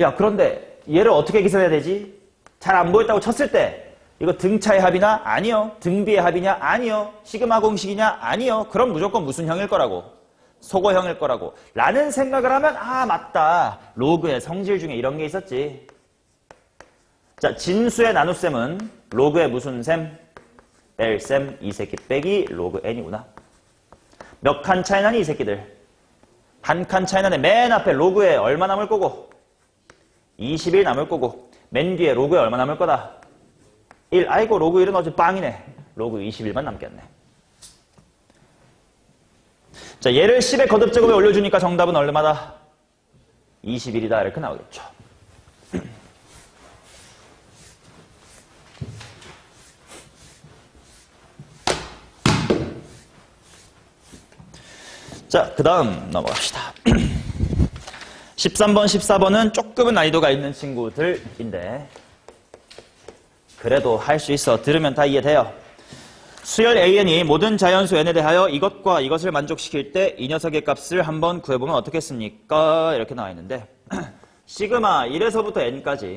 야, 그런데 얘를 어떻게 계산해야 되지? 잘 안 보였다고 쳤을 때 이거 등차의 합이나? 아니요. 등비의 합이냐? 아니요. 시그마 공식이냐? 아니요. 그럼 무조건 무슨 형일 거라고? 소거형일 거라고. 라는 생각을 하면 아, 맞다. 로그의 성질 중에 이런 게 있었지. 자, 진수의 나눗셈은 로그의 무슨 셈? 뺄셈 이 새끼 빼기 로그 n이구나. 몇 칸 차이 나니 이 새끼들? 한 칸 차이 나네. 맨 앞에 로그에 얼마 남을 거고? 21 남을 거고, 맨 뒤에 로그에 얼마 남을 거다? 1. 아이고, 로그 1은 어제 빵이네. 로그 21만 남겠네. 자, 얘를 10의 거듭제곱에 올려주니까 정답은 얼마다? 21이다. 이렇게 나오겠죠. 자, 그 다음 넘어갑시다. 13번, 14번은 조금은 난이도가 있는 친구들인데 그래도 할 수 있어. 들으면 다 이해돼요. 수열 AN이 모든 자연수 N에 대하여 이것과 이것을 만족시킬 때 이 녀석의 값을 한번 구해보면 어떻겠습니까? 이렇게 나와 있는데 시그마 1에서부터 n까지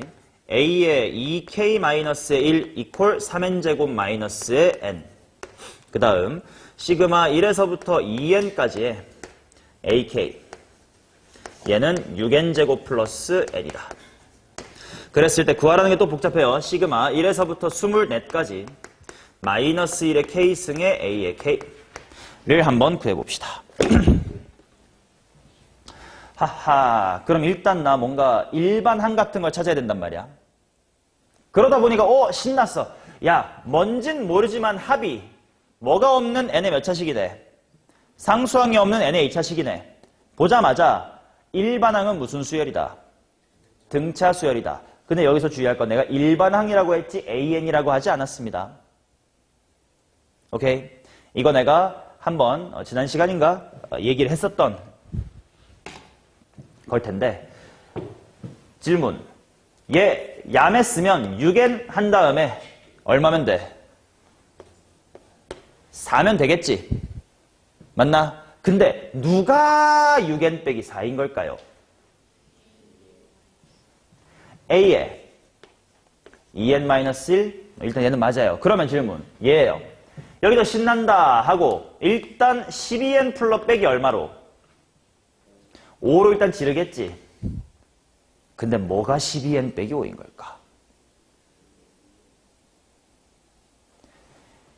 A의 2K-1 이퀄 3n제곱 마이너스의 n. 그 다음 시그마 1에서부터 2n까지의 AK. 얘는 6n제곱 플러스 n이다. 그랬을 때 구하라는 게 또 복잡해요. 시그마 1에서부터 24까지 마이너스 1의 K승의 A의 K를 한번 구해봅시다. 하하, 그럼 일단 나 뭔가 일반항 같은 걸 찾아야 된단 말이야. 그러다 보니까 신났어. 야, 뭔진 모르지만 합이 뭐가 없는 n의 몇 차식이네? 상수항이 없는 n의 2차식이네. 보자마자 일반항은 무슨 수열이다? 등차 수열이다. 근데 여기서 주의할 건 내가 일반항이라고 했지 AN이라고 하지 않았습니다. 오케이? 이거 내가 한번 지난 시간인가 얘기를 했었던 걸 텐데 질문. 얘 야매 쓰면 6n 한 다음에 얼마면 돼? 4면 되겠지? 맞나? 근데 누가 6n 빼기 4인 걸까요? A에 2n-1 일단 얘는 맞아요. 그러면 질문 얘예요. 여기서 신난다 하고 일단 12n 플러 빼기 얼마로? 5로 일단 지르겠지. 근데 뭐가 12n 빼기 5인 걸까?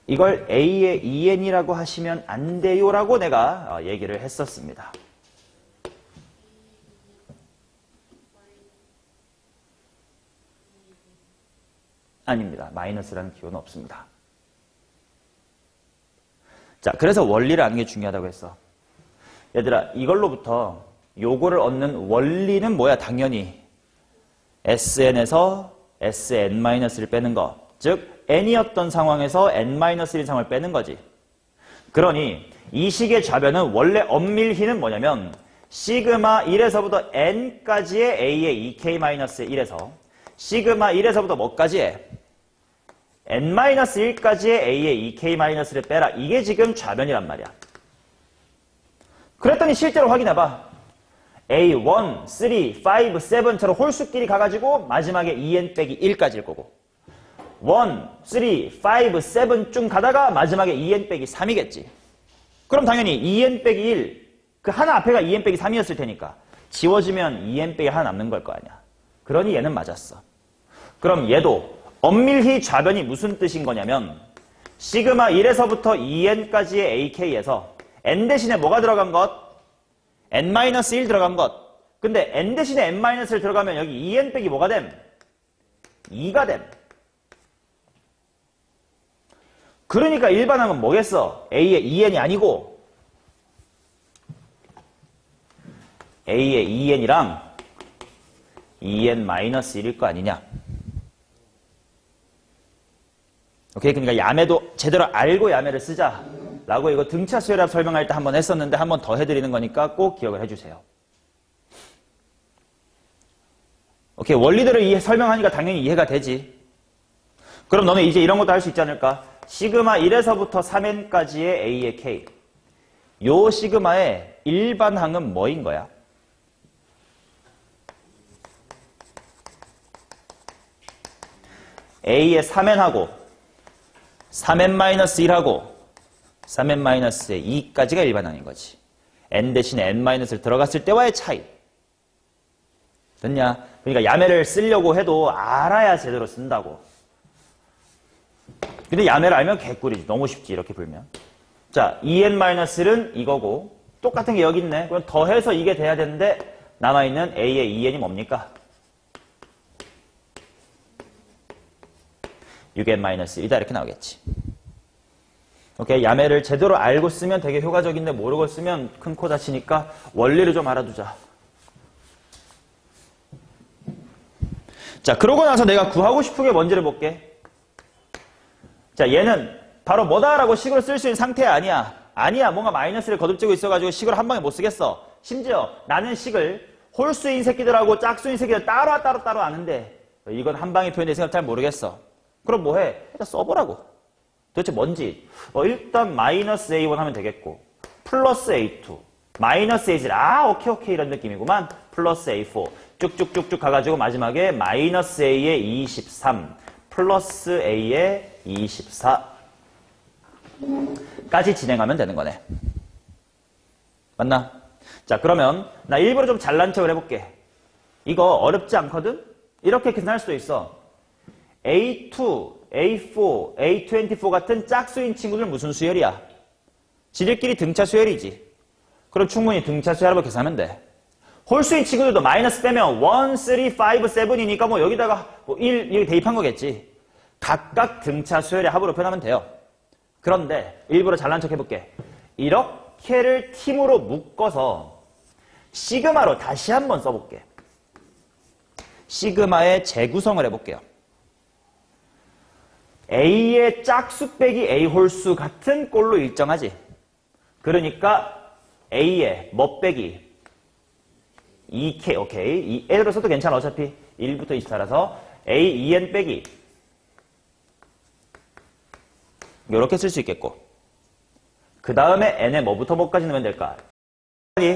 이걸 A의 2n이라고 하시면 안 돼요라고 내가 얘기를 했었습니다. 아닙니다. 마이너스라는 기호는 없습니다. 자, 그래서 원리를 아는 게 중요하다고 했어. 얘들아, 이걸로부터 요거를 얻는 원리는 뭐야? 당연히 SN에서 SN-를 빼는 거. 즉, N이었던 상황에서 N-1인 상황을 빼는 거지. 그러니 이 식의 좌변은 원래 엄밀히는 뭐냐면 시그마 1에서부터 N까지의 A의 2K-1에서 시그마 1에서부터 뭐까지 해? N-1까지의 A의 2K-를 빼라. 이게 지금 좌변이란 말이야. 그랬더니 실제로 확인해봐. A1, 3, 5, 7처럼 홀수끼리 가가지고 마지막에 2n 빼기 1까지일 거고 1, 3, 5, 7 쭉 가다가 마지막에 2n 빼기 3이겠지. 그럼 당연히 2n 빼기 1, 그 하나 앞에가 2n 빼기 3이었을 테니까 지워지면 2n 빼기 하나 남는 걸 거 아니야. 그러니 얘는 맞았어. 그럼 얘도 엄밀히 좌변이 무슨 뜻인 거냐면 시그마 1에서부터 2n까지의 ak에서 n 대신에 뭐가 들어간 것? n-1 들어간 것. 근데 n 대신에 n-를 들어가면 여기 2n 빼기 뭐가 됨? 2가 됨. 그러니까 일반항은 뭐겠어? A의 2n이 아니고 A의 2n이랑 2n-1일 거 아니냐. 오케이? 그러니까 야매도 제대로 알고 야매를 쓰자라고 이거 등차 수열합 설명할 때 한번 했었는데 한번 더 해드리는 거니까 꼭 기억을 해주세요. 오케이? 원리들을 설명하니까 당연히 이해가 되지. 그럼 너는 이제 이런 것도 할 수 있지 않을까? 시그마 1에서부터 3n까지의 A의 K. 요 시그마의 일반항은 뭐인 거야? A의 3n하고 3n-1하고 3n-의 2까지가 일반항인 거지. n 대신에 n-를 들어갔을 때와의 차이. 됐냐? 그러니까 야매를 쓰려고 해도 알아야 제대로 쓴다고. 근데 야매를 알면 개꿀이지. 너무 쉽지 이렇게 불면. 자, 2n-은 이거고 똑같은 게 여기 있네. 그럼 더해서 이게 돼야 되는데 남아있는 A의 2n이 뭡니까? 6n-1이다 이렇게 나오겠지. 오케이, 야매를 제대로 알고 쓰면 되게 효과적인데 모르고 쓰면 큰 코 다치니까 원리를 좀 알아두자. 자, 그러고 나서 내가 구하고 싶은 게 뭔지를 볼게. 자, 얘는 바로 뭐다라고 식으로 쓸 수 있는 상태 아니야. 아니야. 뭔가 마이너스를 거듭지고 있어가지고 식으로 한 방에 못 쓰겠어. 심지어 나는 식을 홀수인 새끼들하고 짝수인 새끼들 따로 아는데 이건 한 방에 표현될 생각 잘 모르겠어. 그럼 뭐해? 일단 써보라고. 도대체 뭔지. 일단 마이너스 A1 하면 되겠고 플러스 A2 마이너스 A0 오케이 이런 느낌이구만. 플러스 A4 쭉쭉쭉쭉 가가지고 마지막에 마이너스 A의 23 플러스 A의 24까지 진행하면 되는 거네. 맞나? 자, 그러면 나 일부러 좀 잘난 척을 해볼게. 이거 어렵지 않거든? 이렇게 계산할 수도 있어. A2, A4, A24 같은 짝수인 친구들 무슨 수열이야? 지들끼리 등차 수열이지. 그럼 충분히 등차 수열합을 계산하면 돼. 홀수인 친구들도 마이너스 빼면 1, 3, 5, 7이니까 뭐 여기다가 뭐 1 이렇게 대입한 거겠지. 각각 등차 수열의 합으로 표현하면 돼요. 그런데 일부러 잘난 척 해볼게. 이렇게를 팀으로 묶어서 시그마로 다시 한번 써볼게. 시그마의 재구성을 해볼게요. A의 짝수 빼기 A 홀수 같은 꼴로 일정하지. 그러니까 A의 뭐 빼기 2K, 오케이. A로 써도 괜찮아. 어차피 1부터 24라서 A, 2N 빼기 이렇게 쓸 수 있겠고, 그 다음에 N에 뭐부터 뭐까지 넣으면 될까?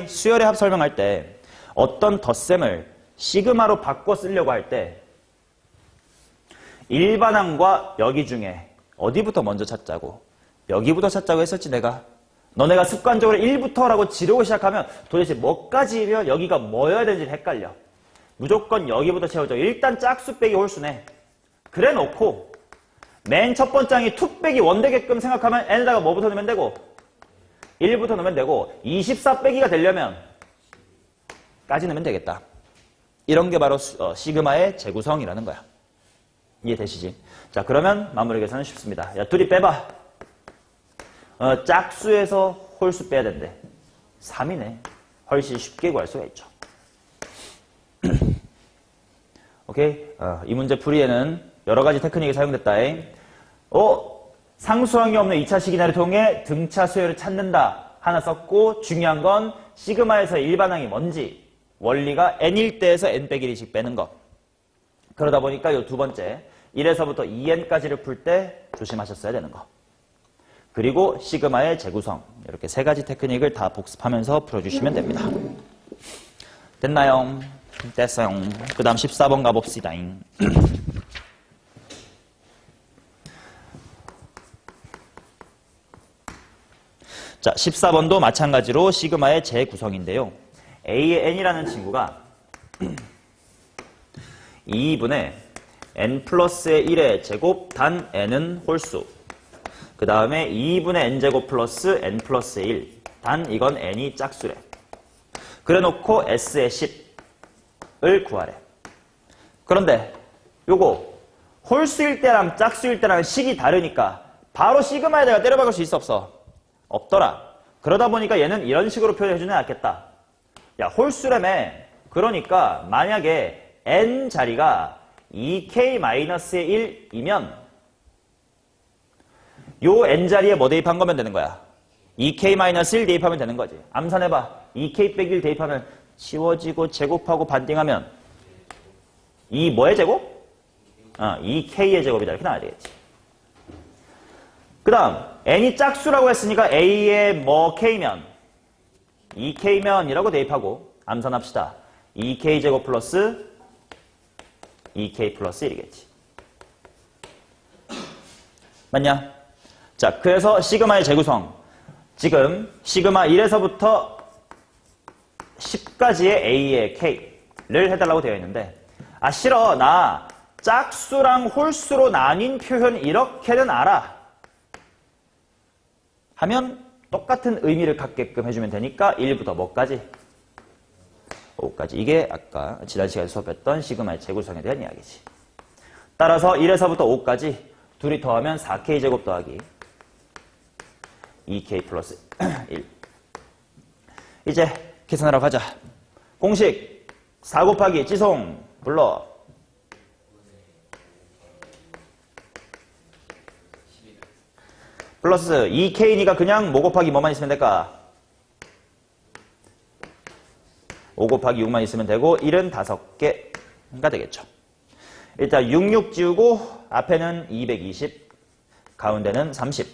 수열의 합 설명할 때 어떤 덧셈을 시그마로 바꿔 쓰려고 할 때 일반항과 여기 중에 어디부터 먼저 찾자고, 여기부터 찾자고 했었지 내가. 너네가 습관적으로 1부터라고 지르고 시작하면 도대체 뭐까지면 여기가 뭐여야 되는지 헷갈려. 무조건 여기부터 채워줘. 일단 짝수 빼기 홀수네. 그래 놓고 맨 첫 번째 항이 2 빼기 1 되게끔 생각하면 n에다가 뭐부터 넣으면 되고 1부터 넣으면 되고 24 빼기가 되려면 까지 넣으면 되겠다. 이런 게 바로 시그마의 재구성이라는 거야. 이해되시지? 자, 그러면 마무리 계산은 쉽습니다. 야, 둘이 빼봐. 짝수에서 홀수 빼야 된대. 3이네. 훨씬 쉽게 구할 수가 있죠. 오케이? 이 문제 풀이에는 여러 가지 테크닉이 사용됐다. 상수항이 없는 2차 식이나를 통해 등차 수열을 찾는다. 하나 썼고, 중요한 건 시그마에서 일반항이 뭔지, 원리가 n일 때에서 n 빼기 1씩 빼는 것. 그러다 보니까 이 두 번째, 1에서부터 2n까지를 풀 때 조심하셨어야 되는 거. 그리고 시그마의 재구성. 이렇게 세 가지 테크닉을 다 복습하면서 풀어주시면 됩니다. 됐나요? 됐어요. 그 다음 14번 가봅시다. 자, 14번도 마찬가지로 시그마의 재구성인데요. A의 n이라는 친구가 2분의 n 플러스의 1의 제곱 단 n은 홀수. 그 다음에 2분의 n제곱 플러스 n 플러스의 1. 단 이건 n이 짝수래. 그래 놓고 s의 10을 구하래. 그런데 요거 홀수일 때랑 짝수일 때랑 식이 다르니까 바로 시그마에다가 때려박을 수 있어 없어? 없더라. 그러다 보니까 얘는 이런 식으로 표현해주는 게 낫겠다. 야, 홀수라며. 그러니까 만약에 n 자리가 2k-의 1이면 요 n 자리에 뭐 대입한 거면 되는 거야? 2k-1 대입하면 되는 거지. 암산해봐. 2k 빼기 1 대입하면 지워지고 제곱하고 반띵하면 이 뭐의 제곱? 2k의 제곱이다. 이렇게 나와야 되겠지. 그 다음 n이 짝수라고 했으니까 a의 뭐 k면 2k면 이라고 대입하고 암산합시다. 2k 제곱 플러스 2k 플러스 1이겠지. 맞냐? 자, 그래서 시그마의 재구성. 지금 시그마 1에서부터 10까지의 a의 k를 해달라고 되어 있는데, 싫어. 나 짝수랑 홀수로 나뉜 표현 이렇게는 알아. 하면 똑같은 의미를 갖게끔 해주면 되니까 1부터 뭐까지? 5까지. 이게 아까 지난 시간에 수업했던 시그마의 재구성에 대한 이야기지. 따라서 1에서부터 5까지 둘이 더하면 4k제곱 더하기 2k 플러스 1. 이제 계산하러 가자. 공식 4 곱하기 찌송 불러. 플러스 2k니까 그냥 뭐 곱하기 뭐만 있으면 될까? 5 곱하기 6만 있으면 되고 1은 5개가 되겠죠. 일단 66 지우고 앞에는 220, 가운데는 30,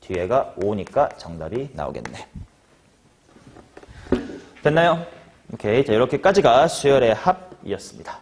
뒤에가 5니까 정답이 나오겠네. 됐나요? 오케이. 자, 이렇게까지가 수열의 합이었습니다.